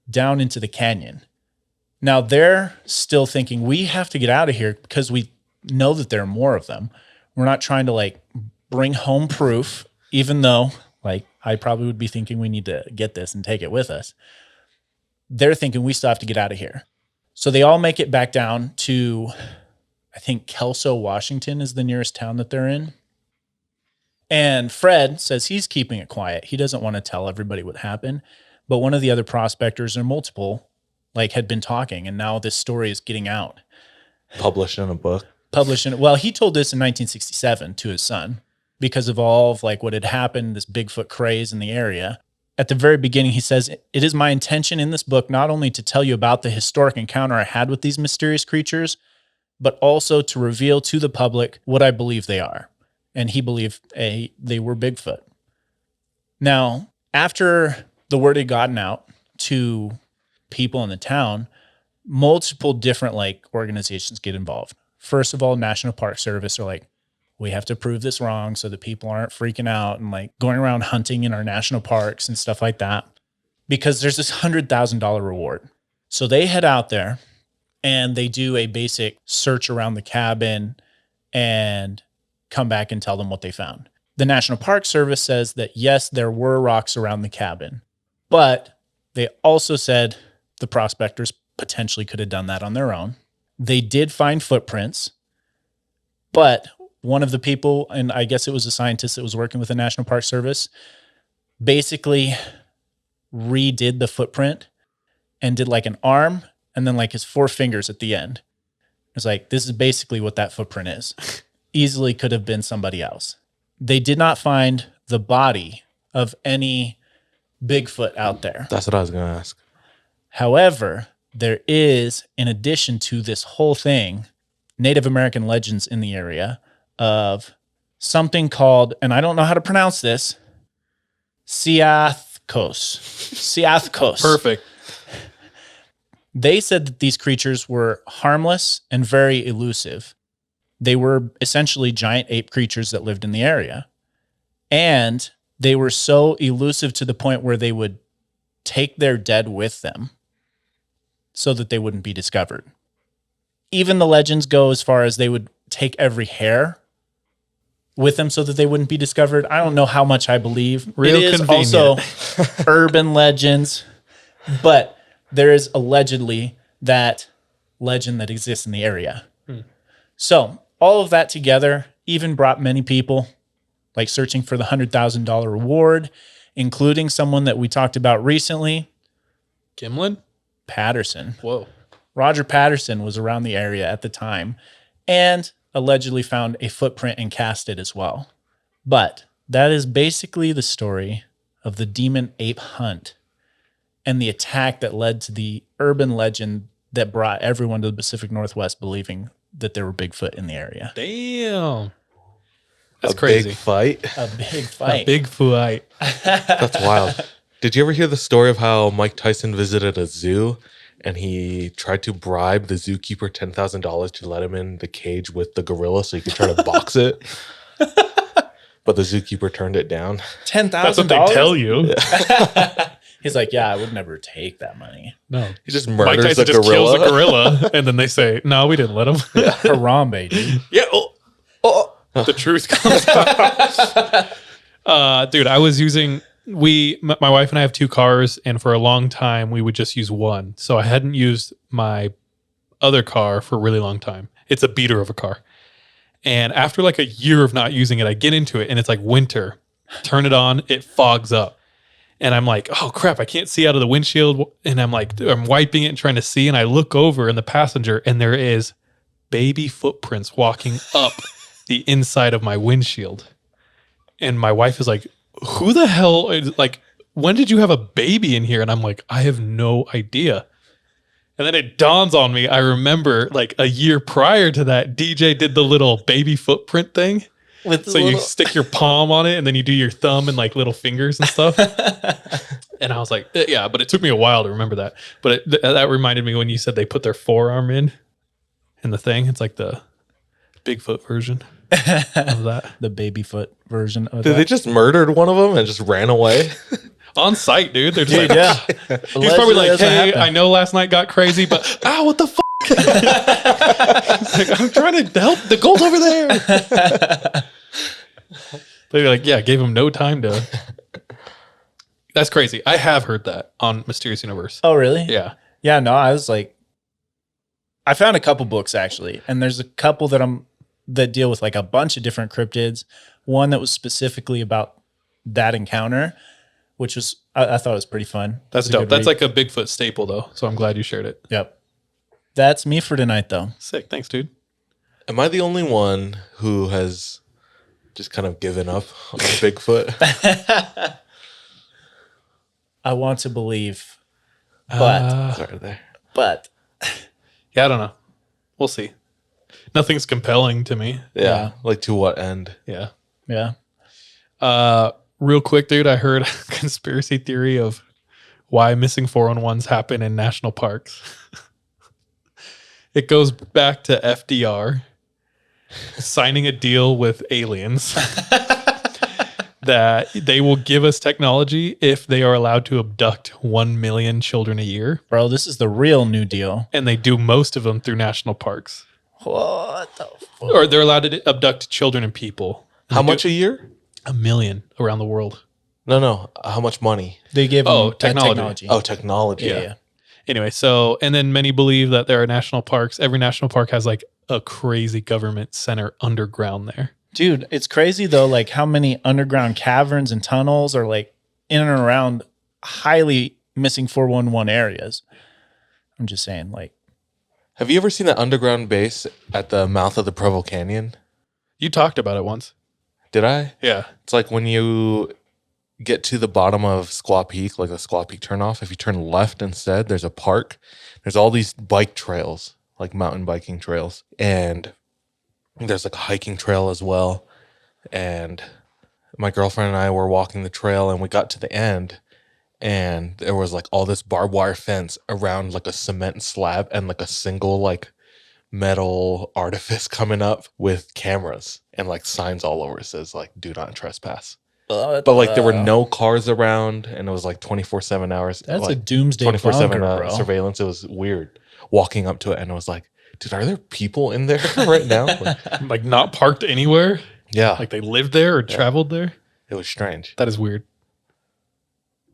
down into the canyon. Now, they're still thinking, we have to get out of here because we know that there are more of them. We're not trying to, like, bring home proof, even though, like, I probably would be thinking we need to get this and take it with us. They're thinking we still have to get out of here. So they all make it back down to, I think, Kelso, Washington is the nearest town that they're in. And Fred says he's keeping it quiet. He doesn't want to tell everybody what happened. But one of the other prospectors, or multiple, like, had been talking, and now this story is getting out. Published in a book. Well, he told this in 1967 to his son because of all of like what had happened, this Bigfoot craze in the area. At the very beginning, he says, it is my intention in this book not only to tell you about the historic encounter I had with these mysterious creatures, but also to reveal to the public what I believe they are. And he believed they were Bigfoot. Now, after the word had gotten out to people in the town, multiple different like organizations get involved. First of all, National Park Service are like, we have to prove this wrong so that people aren't freaking out and like going around hunting in our national parks and stuff like that, because there's this $100,000 reward. So they head out there and they do a basic search around the cabin and come back and tell them what they found. The National Park Service says that yes, there were rocks around the cabin, but they also said the prospectors potentially could have done that on their own. They did find footprints, but one of the people, and I guess it was a scientist that was working with the National Park Service, basically redid the footprint and did like an arm and then like his 4 fingers at the end. It's like, this is basically what that footprint is. Easily could have been somebody else. They did not find the body of any Bigfoot out there. That's what I was going to ask. However, there is, in addition to this whole thing, Native American legends in the area of something called, and I don't know how to pronounce this, Siathkos. Perfect. They said that these creatures were harmless and very elusive. They were essentially giant ape creatures that lived in the area. And they were so elusive to the point where they would take their dead with them so that they wouldn't be discovered. Even the legends go as far as they would take every hair with them so that they wouldn't be discovered. I don't know how much I believe. Real it is convenient. also urban legends. But there is allegedly that legend that exists in the area. So all of that together even brought many people like searching for the $100,000 reward, including someone that we talked about recently, Gimlin? Patterson. Whoa. Roger Patterson was around the area at the time and allegedly found a footprint and cast it as well. But that is basically the story of the demon Ape Hunt and the attack that led to the urban legend that brought everyone to the Pacific Northwest believing that there were Bigfoot in the area. Damn. That's a crazy. big fight. A big fight. A big fight. That's wild. Did you ever hear the story of how Mike Tyson visited a zoo and he tried to bribe the zookeeper $10,000 to let him in the cage with the gorilla so he could try to box it? But the zookeeper turned it down. $10,000? That's what they tell you. He's like, yeah, I would never take that money. No. He just Mike murders Tyson a just kills gorilla. a gorilla, and then they say, no, we didn't let him. Harambe, dude. Yeah. The truth comes out. Dude, I was using, my wife and I have 2 cars, and for a long time, we would just use one. So I hadn't used my other car for a really long time. It's a beater of a car. And after like a year of not using it, I get into it, and it's like winter. Turn it on, it fogs up. And I'm like, oh crap, I can't see out of the windshield. And I'm like, I'm wiping it and trying to see. And I look over in the passenger, and there is baby footprints walking up the inside of my windshield. And my wife is like, who the hell is, like, when did you have a baby in here? And I'm like, I have no idea. And then it dawns on me, I remember like a year prior to that, DeeJay did the little baby footprint thing. So you stick your palm on it, and then you do your thumb and like little fingers and stuff. And I was like, yeah, but it took me a while to remember that. But that reminded me when you said they put their forearm in the thing. It's like the Bigfoot version of that. The babyfoot version of Did that. they just murdered one of them and just ran away? On site, dude. They're just Dude, like, yeah. he's probably like, Allegedly, that's what hey, happened. I know last night got crazy, but what the fuck? Like, I'm trying to help. The gold's over there. They're like, yeah, gave him no time to. That's crazy. I have heard that on Mysterious Universe. Oh, really? Yeah. Yeah, no, I was like, I found a couple books actually, and there's a couple that deal with like a bunch of different cryptids. One that was specifically about that encounter, which was I thought it was pretty fun. That's It was a dope. good That's read. like a Bigfoot staple, though. So I'm glad you shared it. Yep. That's me for tonight, though. Sick. Thanks, dude. Am I the only one who has just kind of given up on Bigfoot? I want to believe, but Sorry there. Yeah, I don't know. We'll see. Nothing's compelling to me. Yeah. Like to what end? Yeah. yeah. Real quick, dude, I heard a conspiracy theory of why missing 411s happen in national parks. It goes back to FDR signing a deal with aliens that they will give us technology if they are allowed to abduct 1 million children a year. Bro, this is the real New Deal. And they do most of them through national parks. What the fuck? Or they're allowed to abduct children and people. And How they do much a year? 1 million around the world. No. How much money? They gave Oh, them technology. Oh, technology. Yeah. Anyway, so, and then many believe that there are national parks. Every national park has like a crazy government center underground there. Dude, it's crazy though, like how many underground caverns and tunnels are like in and around highly missing 411 areas. I'm just saying, like, Have you ever seen that underground base at the mouth of the Provo Canyon? You talked about it once. Did I? Yeah. It's like when you get to the bottom of Squaw Peak, like the Squaw Peak turnoff, if you turn left instead, there's a park. There's all these bike trails, like mountain biking trails. And there's like a hiking trail as well. And my girlfriend and I were walking the trail, and we got to the end, and there was like all this barbed wire fence around like a cement slab and like a single like metal artifice coming up with cameras and like signs all over. It says like, do not trespass. But like there were no cars around, and it was like 24/7 hours. that's like, a doomsday 24/7 bunker, bro. surveillance. It was weird walking up to it, and I was like, dude, are there people in there right now? Like, Like not parked anywhere. yeah, Like they lived there or traveled there. it was strange. That is weird.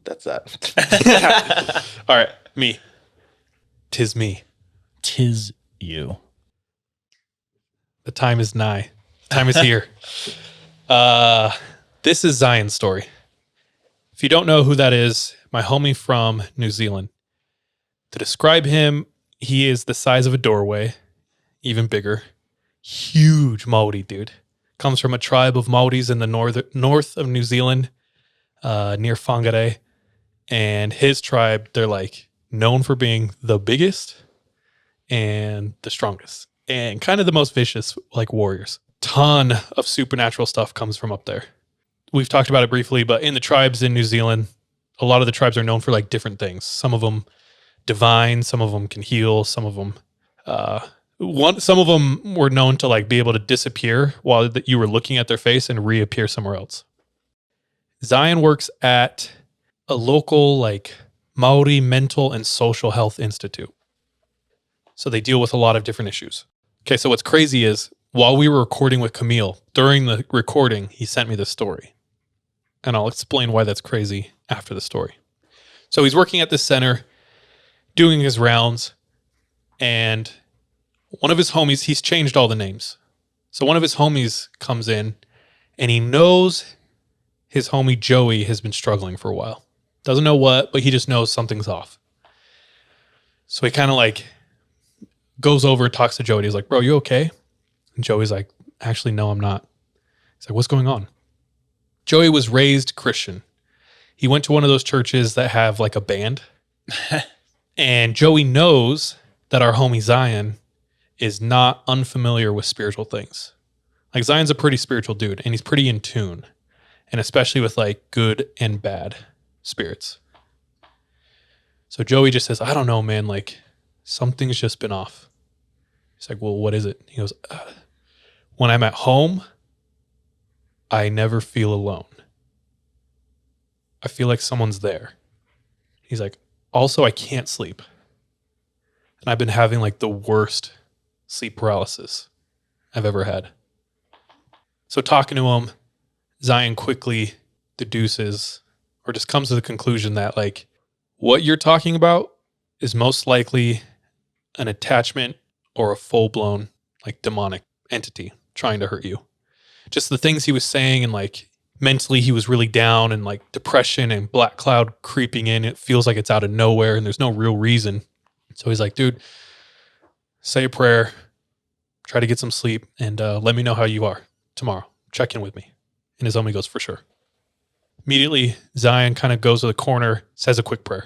That's that. All right, me. 'Tis me. 'Tis you. The time is nigh. The time is here. This is Zion's story. If you don't know who that is, my homie from New Zealand. To describe him, he is the size of a doorway, even bigger. Huge Maori dude. Comes from a tribe of Maoris in the north of New Zealand, near Whangarei. And his tribe, they're like known for being the biggest and the strongest and kind of the most vicious, like warriors. Ton of supernatural stuff comes from up there. We've talked about it briefly, but in the tribes in New Zealand, a lot of the tribes are known for like different things. Some of them divine, some of them can heal, some of them some of them were known to like be able to disappear while you were looking at their face and reappear somewhere else. Zion works at a local like Maori mental and social health institute. So they deal with a lot of different issues. Okay, so what's crazy is while we were recording with Camille, during the recording, he sent me this story. And I'll explain why that's crazy after the story. So he's working at this center, doing his rounds, and one of his homies, he's changed all the names. So one of his homies comes in, and he knows his homie Joey has been struggling for a while. Doesn't know what, but he just knows something's off. So he kind of like goes over and talks to Joey. He's like, bro, you okay? And Joey's like, actually, no, I'm not. He's like, what's going on? Joey was raised Christian. He went to one of those churches that have like a band. And Joey knows that our homie Zion is not unfamiliar with spiritual things. Like Zion's a pretty spiritual dude and he's pretty in tune. And especially with like good and bad spirits. So Joey just says, I don't know, man, like something's just been off. He's like, well, what is it? He goes, when I'm at home, I never feel alone. I feel like someone's there. He's like, also, I can't sleep. And I've been having like the worst sleep paralysis I've ever had. So talking to him, Zion quickly deduces or just comes to the conclusion that like what you're talking about is most likely an attachment or a full-blown like demonic entity trying to hurt you. Just the things he was saying and like mentally he was really down and like depression and black cloud creeping in. It feels like it's out of nowhere and there's no real reason. So he's like, dude, say a prayer, try to get some sleep, and let me know how you are tomorrow. Check in with me. And his homie goes, for sure. Immediately, Zion kind of goes to the corner, says a quick prayer.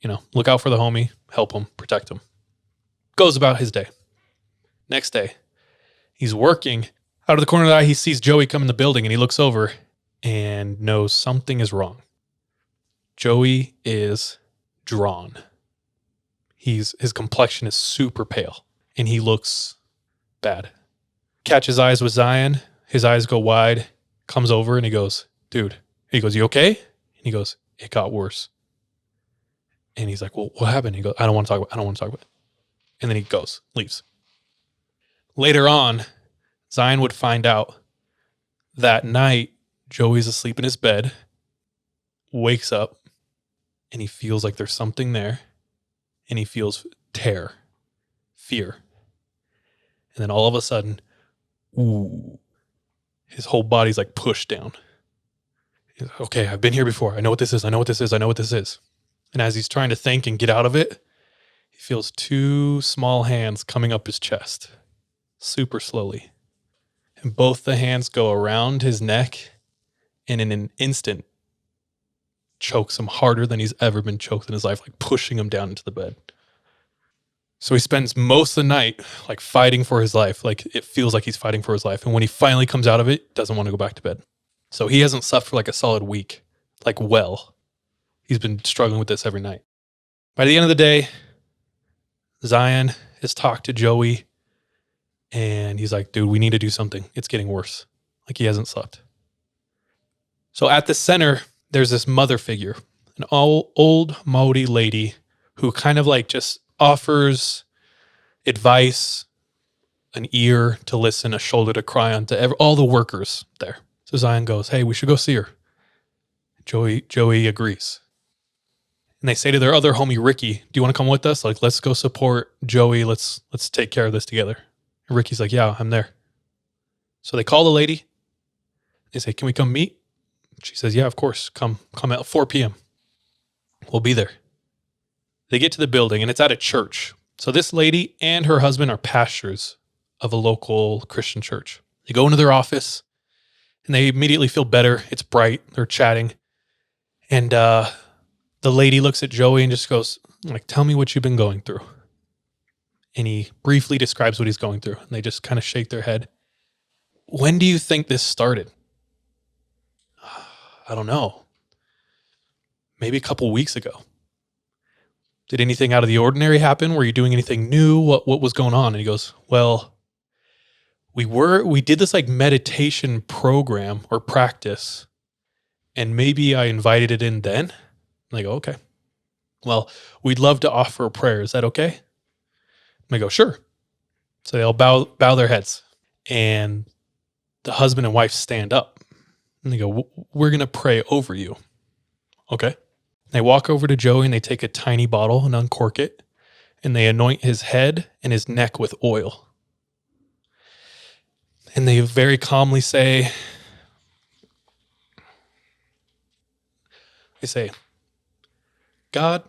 You know, look out for the homie, help him, protect him. Goes about his day. Next day, he's working. Out of the corner of the eye, he sees Joey come in the building and he looks over and knows something is wrong. Joey is drawn. His complexion is super pale and he looks bad. Catches eyes with Zion. His eyes go wide, comes over and he goes, dude. He goes, you okay? And he goes, it got worse. And he's like, well, what happened? He goes, I don't want to talk about it. And then he goes, leaves. Later on, Zion would find out that night Joey's asleep in his bed, wakes up, and he feels like there's something there. And he feels terror, fear. And then all of a sudden, ooh, his whole body's like pushed down. He's like, okay, I've been here before. I know what this is. I know what this is. I know what this is. And as he's trying to think and get out of it, he feels two small hands coming up his chest, super slowly. And both the hands go around his neck and in an instant chokes him harder than he's ever been choked in his life, like pushing him down into the bed. So he spends most of the night like fighting for his life. Like it feels like he's fighting for his life. And when he finally comes out of it, doesn't want to go back to bed. So he hasn't slept for like a solid week, like well. He's been struggling with this every night. By the end of the day, Zion has talked to Joey and he's like, dude, we need to do something. It's getting worse. Like he hasn't slept. So at the center, there's this mother figure, an old Maori lady who kind of like just offers advice, an ear to listen, a shoulder to cry on to all the workers there. So Zion goes, hey, we should go see her. Joey agrees. And they say to their other homie, Ricky, do you want to come with us? Like, let's go support Joey. Let's take care of this together. And Ricky's like, yeah, I'm there. So they call the lady. They say, can we come meet? She says, yeah, of course. Come at 4 p.m. We'll be there. They get to the building, and it's at a church. So this lady and her husband are pastors of a local Christian church. They go into their office, and they immediately feel better. It's bright. They're chatting. And the lady looks at Joey and just goes, like, tell me what you've been going through. And he briefly describes what he's going through. And they just kind of shake their head. When do you think this started? I don't know. Maybe a couple weeks ago. Did anything out of the ordinary happen? Were you doing anything new? What was going on? And he goes, well, we did this like meditation program or practice, and maybe I invited it in then. And I go, okay. Well, we'd love to offer a prayer. Is that okay? And I go, sure. So they all bow their heads, and the husband and wife stand up, and they go, we're going to pray over you. Okay. They walk over to Joey and they take a tiny bottle and uncork it, and they anoint his head and his neck with oil. And they very calmly say, God,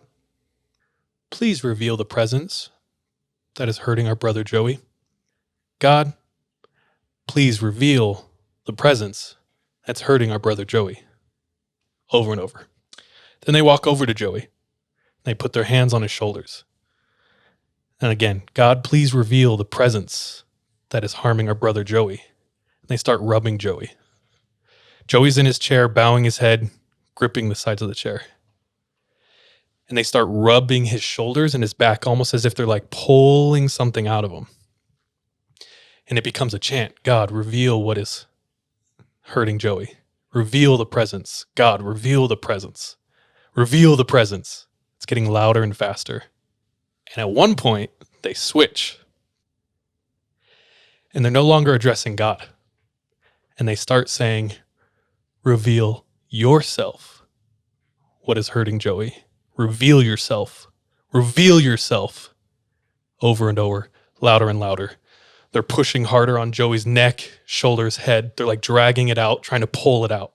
please reveal the presence that is hurting our brother Joey. God, please reveal the presence that's hurting our brother Joey. Over and over. Then they walk over to Joey. They put their hands on his shoulders. And again, God, please reveal the presence that is harming our brother Joey. And they start rubbing Joey. Joey's in his chair, bowing his head, gripping the sides of the chair. And they start rubbing his shoulders and his back almost as if they're like pulling something out of him. And it becomes a chant. God, reveal what is hurting Joey. Reveal the presence. God, reveal the presence. Reveal the presence. It's getting louder and faster. And at one point, they switch. And they're no longer addressing God. And they start saying, reveal yourself. What is hurting Joey? Reveal yourself. Reveal yourself. Over and over, louder and louder. They're pushing harder on Joey's neck, shoulders, head. They're like dragging it out, trying to pull it out.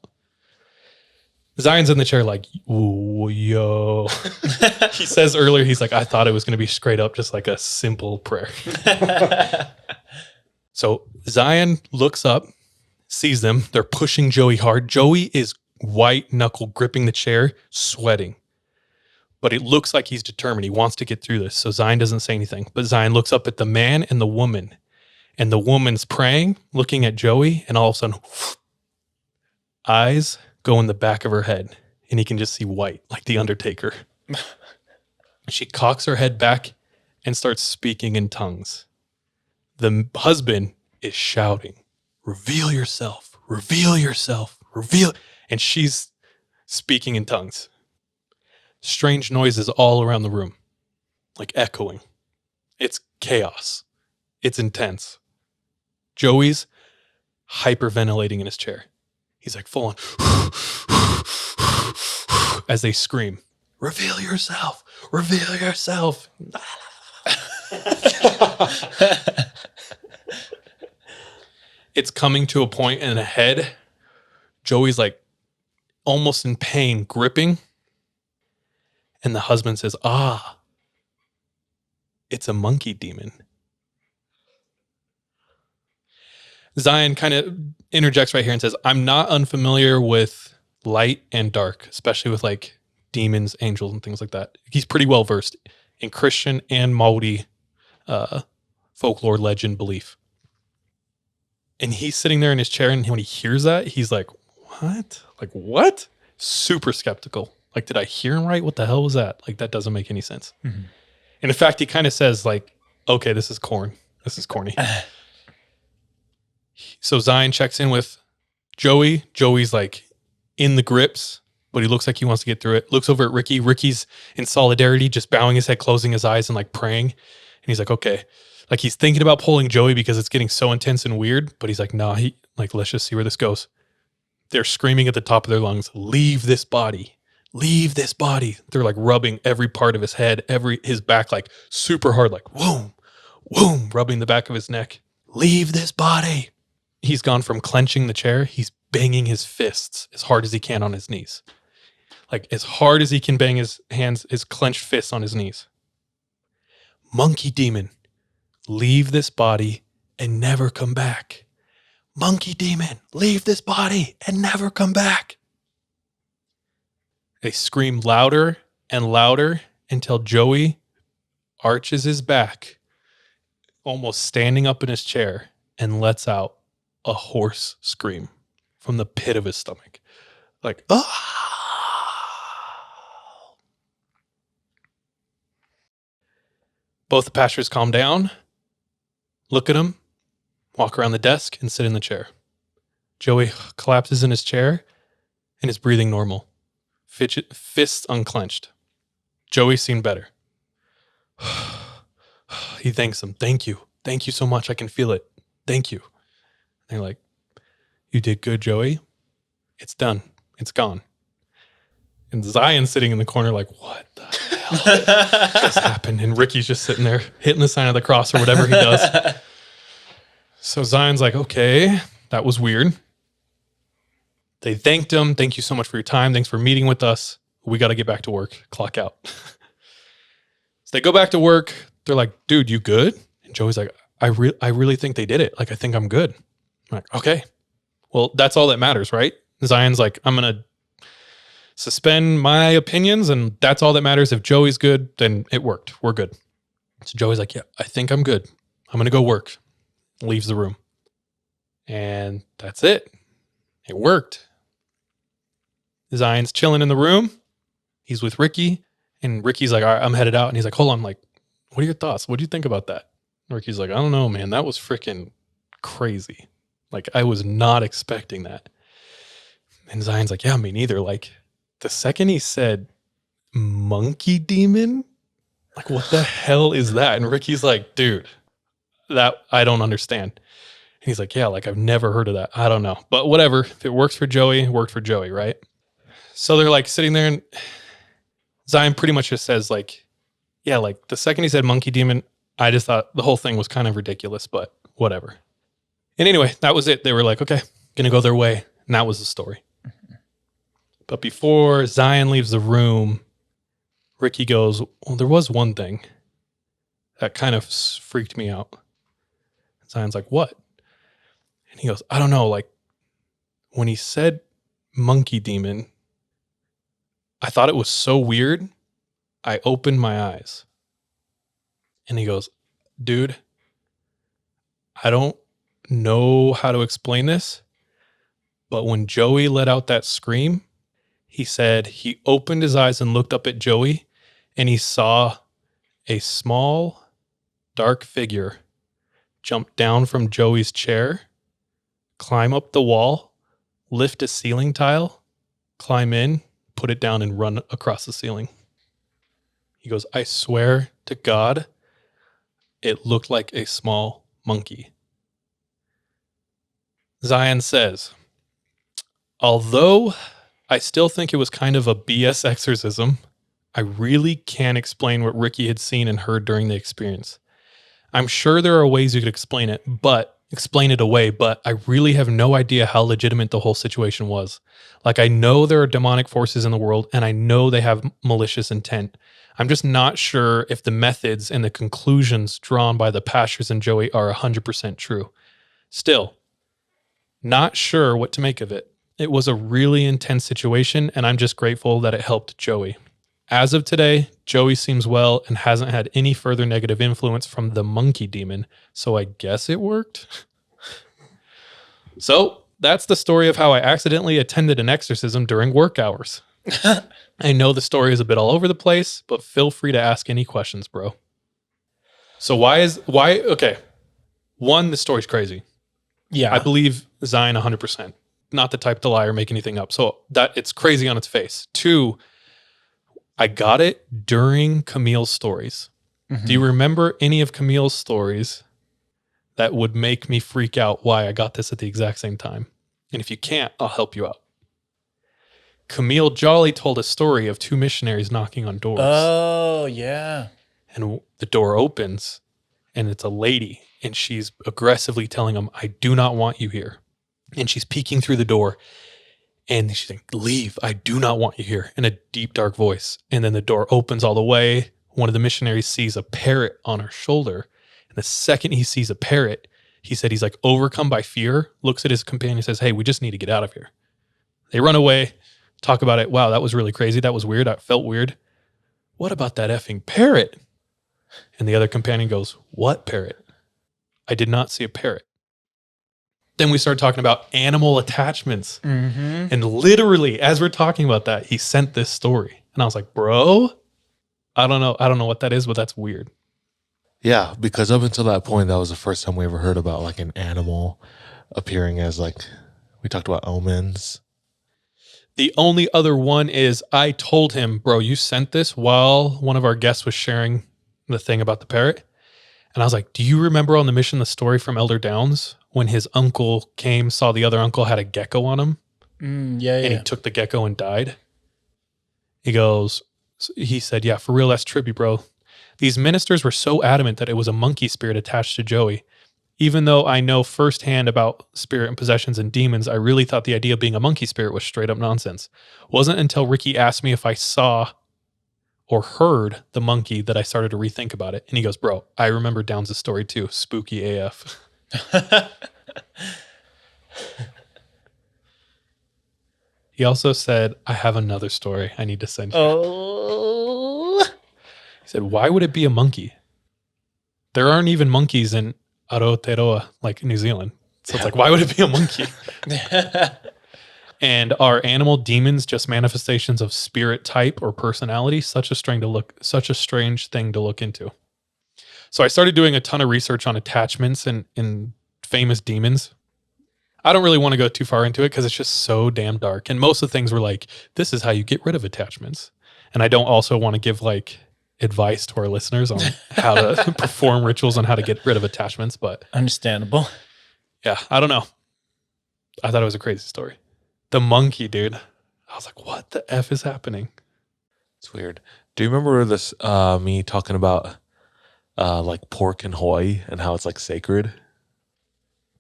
Zion's in the chair like, ooh, yo. He says earlier, he's like, I thought it was going to be straight up just like a simple prayer. So Zion looks up, sees them. They're pushing Joey hard. Joey is white knuckle gripping the chair, sweating. But it looks like he's determined. He wants to get through this. So Zion doesn't say anything. But Zion looks up at the man and the woman. And the woman's praying, looking at Joey. And all of a sudden, eyes go in the back of her head, and he can just see white, like the Undertaker. She cocks her head back and starts speaking in tongues. The husband is shouting, reveal yourself, reveal yourself, reveal. And she's speaking in tongues. Strange noises all around the room, like echoing. It's chaos. It's intense. Joey's hyperventilating in his chair. He's like full on as they scream, reveal yourself, reveal yourself. It's coming to a point in the head. Joey's like almost in pain, gripping. And the husband says, it's a monkey demon. Zion kind of interjects right here and says, I'm not unfamiliar with light and dark, especially with like demons, angels, and things like that. He's pretty well versed in Christian and Maori folklore, legend, belief. And he's sitting there in his chair, and when he hears that, he's like, what? Like, what? Super skeptical. Like, did I hear him right? What the hell was that? Like, that doesn't make any sense. Mm-hmm. And in fact, he kind of says like, okay, this is corn. This is corny. So Zion checks in with Joey. Joey's like in the grips, but he looks like he wants to get through it. Looks over at Ricky. Ricky's in solidarity, just bowing his head, closing his eyes, and like praying. And he's like, okay. Like he's thinking about pulling Joey because it's getting so intense and weird, but he's like, nah, let's just see where this goes. They're screaming at the top of their lungs, leave this body. leave this body. They're like rubbing every part of his head, his back, like super hard, like whoom, whoom, rubbing the back of his neck. Leave this body. He's gone from clenching the chair. He's banging his fists as hard as he can on his knees. Like as hard as he can bang his hands, his clenched fists on his knees. Monkey demon, leave this body and never come back. Monkey demon, leave this body and never come back. They scream louder and louder until Joey arches his back, almost standing up in his chair, and lets out a hoarse scream from the pit of his stomach. Like, ah! Both the pastors calm down, look at him, walk around the desk, and sit in the chair. Joey collapses in his chair and is breathing normal. Fists unclenched. Joey seemed better. He thanks him. Thank you. Thank you so much. I can feel it. Thank you. And they're like, you did good, Joey. It's done. It's gone. And Zion's sitting in the corner like, what the hell just happened? And Ricky's just sitting there hitting the sign of the cross or whatever he does. So Zion's like, okay, that was weird. They thanked him. Thank you so much for your time. Thanks for meeting with us. We got to get back to work. Clock out. So they go back to work. They're like, dude, you good? And Joey's like, I really think they did it. Like, I think I'm good. I'm like, okay. Well, that's all that matters, right? Zion's like, I'm going to suspend my opinions, and that's all that matters. If Joey's good, then it worked. We're good. So Joey's like, yeah, I think I'm good. I'm going to go work. Leaves the room. And that's it. It worked. Zion's chilling in the room. He's with Ricky, and Ricky's like, all right, I'm headed out. And he's like, hold on. I'm like, what are your thoughts? What do you think about that? And Ricky's like, I don't know, man. That was freaking crazy. Like, I was not expecting that. And Zion's like, yeah, me neither. Like, the second he said monkey demon, like, what the hell is that? And Ricky's like, dude, that I don't understand. And he's like, yeah, like, I've never heard of that. I don't know. But whatever. If it works for Joey, it worked for Joey, right? So they're like sitting there, and Zion pretty much just says, like, yeah, like, the second he said monkey demon, I just thought the whole thing was kind of ridiculous, but whatever. And anyway, that was it. They were like, okay, gonna go their way. And that was the story. But before Zion leaves the room, Ricky goes, well, there was one thing that kind of freaked me out. Zion's like, what? And he goes, I don't know. Like, when he said monkey demon, I thought it was so weird. I opened my eyes. And he goes, dude, I don't know how to explain this, but when Joey let out that scream, he said he opened his eyes and looked up at Joey, and he saw a small, dark figure jump down from Joey's chair, climb up the wall, lift a ceiling tile, climb in, put it down, and run across the ceiling. He goes, I swear to God, it looked like a small monkey. Zion says, although I still think it was kind of a BS exorcism, I really can't explain what Ricky had seen and heard during the experience. I'm sure there are ways you could explain it away, but I really have no idea how legitimate the whole situation was. Like, I know there are demonic forces in the world, and I know they have malicious intent. I'm just not sure if the methods and the conclusions drawn by the pastors and Joey are 100% true. Still, not sure what to make of it. It was a really intense situation, and I'm just grateful that it helped Joey. As of today, Joey seems well and hasn't had any further negative influence from the monkey demon, so I guess it worked. So that's the story of how I accidentally attended an exorcism during work hours. I know the story is a bit all over the place, but feel free to ask any questions, bro. So okay. One, the story's crazy. Yeah. I believe Zion 100%. Not the type to lie or make anything up. So that it's crazy on its face. Two, I got it during Camille's stories. Mm-hmm. Do you remember any of Camille's stories that would make me freak out why I got this at the exact same time? And if you can't, I'll help you out. Camille Jolly told a story of 2 missionaries knocking on doors. Oh, yeah. And the door opens and it's a lady and she's aggressively telling them, I do not want you here. And she's peeking through the door and she's like, leave. I do not want you here, in a deep, dark voice. And then the door opens all the way. One of the missionaries sees a parrot on her shoulder. And the second he sees a parrot, he said he's like overcome by fear, looks at his companion and says, hey, we just need to get out of here. They run away, talk about it. Wow, that was really crazy. That was weird. I felt weird. What about that effing parrot? And the other companion goes, what parrot? I did not see a parrot. Then we started talking about animal attachments. Mm-hmm. And literally, as we're talking about that, he sent this story. And I was like, bro, I don't know what that is, but that's weird. Yeah, because up until that point, that was the first time we ever heard about like an animal appearing as like, we talked about omens. The only other one is I told him, bro, you sent this while one of our guests was sharing the thing about the parrot. And I was like, do you remember on the mission, the story from Elder Downs when his uncle came, saw the other uncle had a gecko on him? Yeah. And he took the gecko and died. He said, yeah, for real, that's trippy, bro. These ministers were so adamant that it was a monkey spirit attached to Joey. Even though I know firsthand about spirit and possessions and demons, I really thought the idea of being a monkey spirit was straight up nonsense. Wasn't until Ricky asked me if I saw or heard the monkey that I started to rethink about it. And he goes, bro, I remember Downs' story too. Spooky AF. He also said, I have another story I need to send you. Oh. He said, why would it be a monkey? There aren't even monkeys in Aotearoa, like New Zealand. So it's like, why would it be a monkey? And are animal demons just manifestations of spirit type or personality? Such a strange thing to look into. So I started doing a ton of research on attachments and famous demons. I don't really want to go too far into it because it's just so damn dark. And most of the things were like, this is how you get rid of attachments. And I don't also want to give like advice to our listeners on how to perform rituals on how to get rid of attachments. But understandable. Yeah, I don't know. I thought it was a crazy story. The monkey, dude. I was like, what the F is happening? It's weird. Do you remember this, me talking about like pork in Hawaii and how it's like sacred?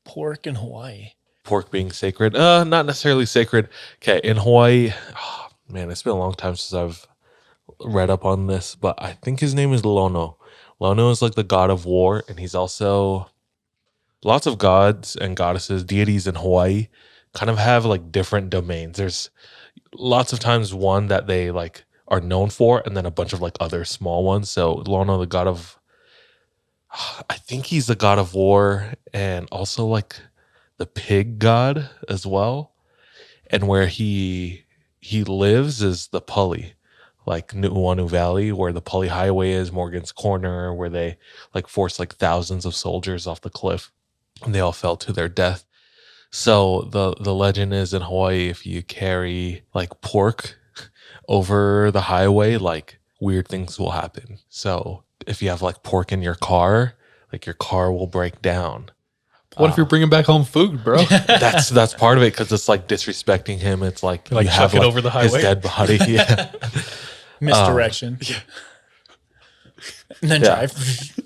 Pork in Hawaii. Pork being sacred? Not necessarily sacred. Okay, in Hawaii, oh, man, it's been a long time since I've read up on this, but I think his name is Lono. Lono is like the god of war, and he's also lots of gods and goddesses, deities in Hawaii kind of have like different domains. There's lots of times one that they like are known for, and then a bunch of like other small ones. So Lono, the god of, I think he's the god of war and also like the pig god as well. And where he lives is the Pali, like Nuuanu Valley, where the Pali Highway is, Morgan's Corner, where they like forced like thousands of soldiers off the cliff and they all fell to their death. So the legend is in Hawaii, if you carry like pork over the highway, like weird things will happen. So if you have like pork in your car, like your car will break down. What if you're bringing back home food, bro? That's part of it, because it's like disrespecting him. It's like Like you chuck have it like over the his highway? dead body. Yeah. Misdirection. And then drive.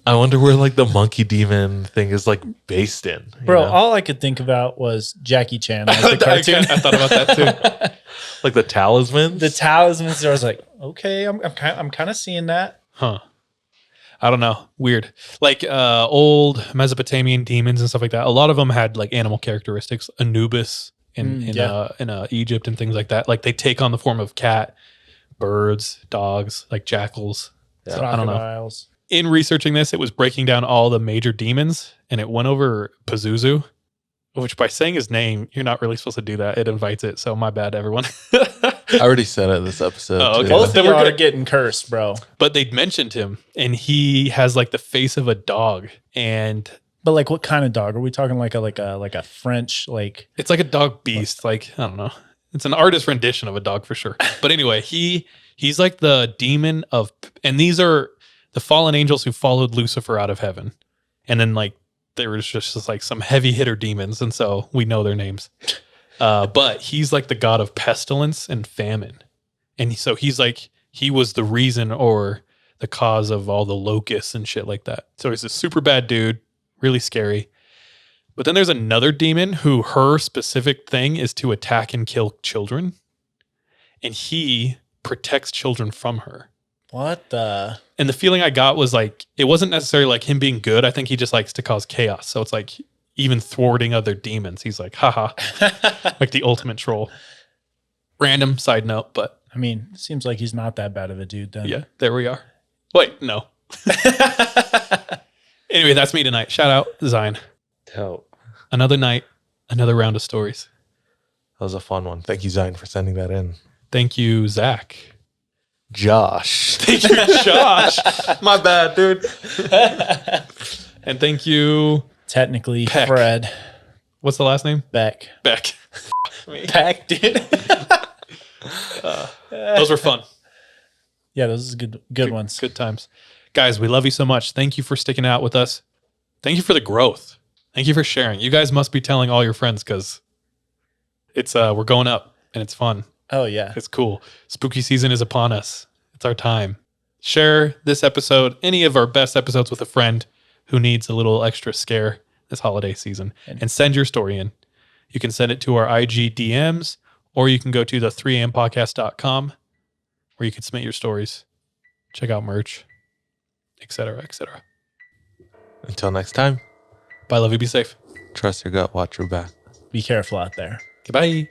I wonder where like the monkey demon thing is like based in. you Bro, know? all I could think about was Jackie Chan, like the cartoon. I thought about that too. like the talismans. The talismans. I was like, okay, I'm kind of seeing that. Huh. I don't know. Weird. Like old Mesopotamian demons and stuff like that. A lot of them had like animal characteristics. Anubis in Egypt and things like that. Like they take on the form of cat, birds, dogs, like jackals. Yeah. So, I don't know. Crocodiles. In researching this, it was breaking down all the major demons, and it went over Pazuzu, which by saying his name, you're not really supposed to do that. It invites it. So my bad, everyone. I already said it this episode. Oh, okay. too. Both Then of we're y'all are good. getting cursed, bro. But they'd mentioned him, and he has like the face of a dog, and But like, what kind of dog are we talking? Like a French like? it's like a dog beast. Like, I don't know. It's an artist rendition of a dog for sure. But anyway, he's like the demon of, and these are the fallen angels who followed Lucifer out of heaven. And then like, there was just like some heavy hitter demons. And so we know their names. But he's like the god of pestilence and famine. And so he's like, he was the reason or the cause of all the locusts and shit like that. So he's a super bad dude, really scary. But then there's another demon who her specific thing is to attack and kill children. And he protects children from her. What the? And the feeling I got was like, it wasn't necessarily like him being good. I think he just likes to cause chaos. So it's like even thwarting other demons. He's like, haha, like the ultimate troll. Random side note, but. I mean, seems like he's not that bad of a dude then. Yeah, there we are. Wait, no. Anyway, that's me tonight. Shout out, Zion. Dope. Another night, another round of stories. That was a fun one. Thank you, Zion, for sending that in. Thank you, Zach. Josh. Thank you, Josh. My bad, dude. And thank you. Technically, Peck. Fred. What's the last name? Beck. Beck. Peck, dude. Those were fun. Yeah, those are good ones. Good times. Guys, we love you so much. Thank you for sticking out with us. Thank you for the growth. Thank you for sharing. You guys must be telling all your friends because it's we're going up and it's fun. Oh, yeah. It's cool. Spooky season is upon us. It's our time. Share this episode, any of our best episodes with a friend who needs a little extra scare this holiday season, and send your story in. You can send it to our IG DMs, or you can go to the 3ampodcast.com where you can submit your stories, check out merch, etc., etc. Until next time, Bye, love you, be safe. trust your gut, watch your back. Be careful out there. Goodbye.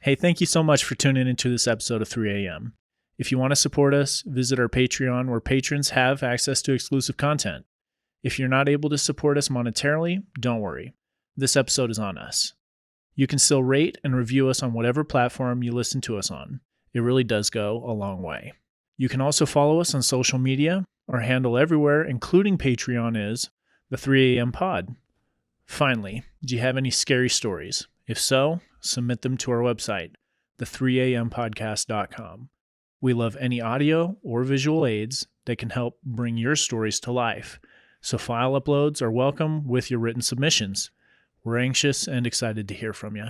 Hey, thank you so much for tuning into this episode of 3 a.m. If you want to support us, visit our Patreon where patrons have access to exclusive content. If you're not able to support us monetarily, don't worry. This episode is on us. You can still rate and review us on whatever platform you listen to us on. It really does go a long way. You can also follow us on social media. Our handle everywhere, including Patreon, is the 3 a.m. pod. Finally, do you have any scary stories? If so, submit them to our website, the3ampodcast.com. We love any audio or visual aids that can help bring your stories to life. So file uploads are welcome with your written submissions. We're anxious and excited to hear from you.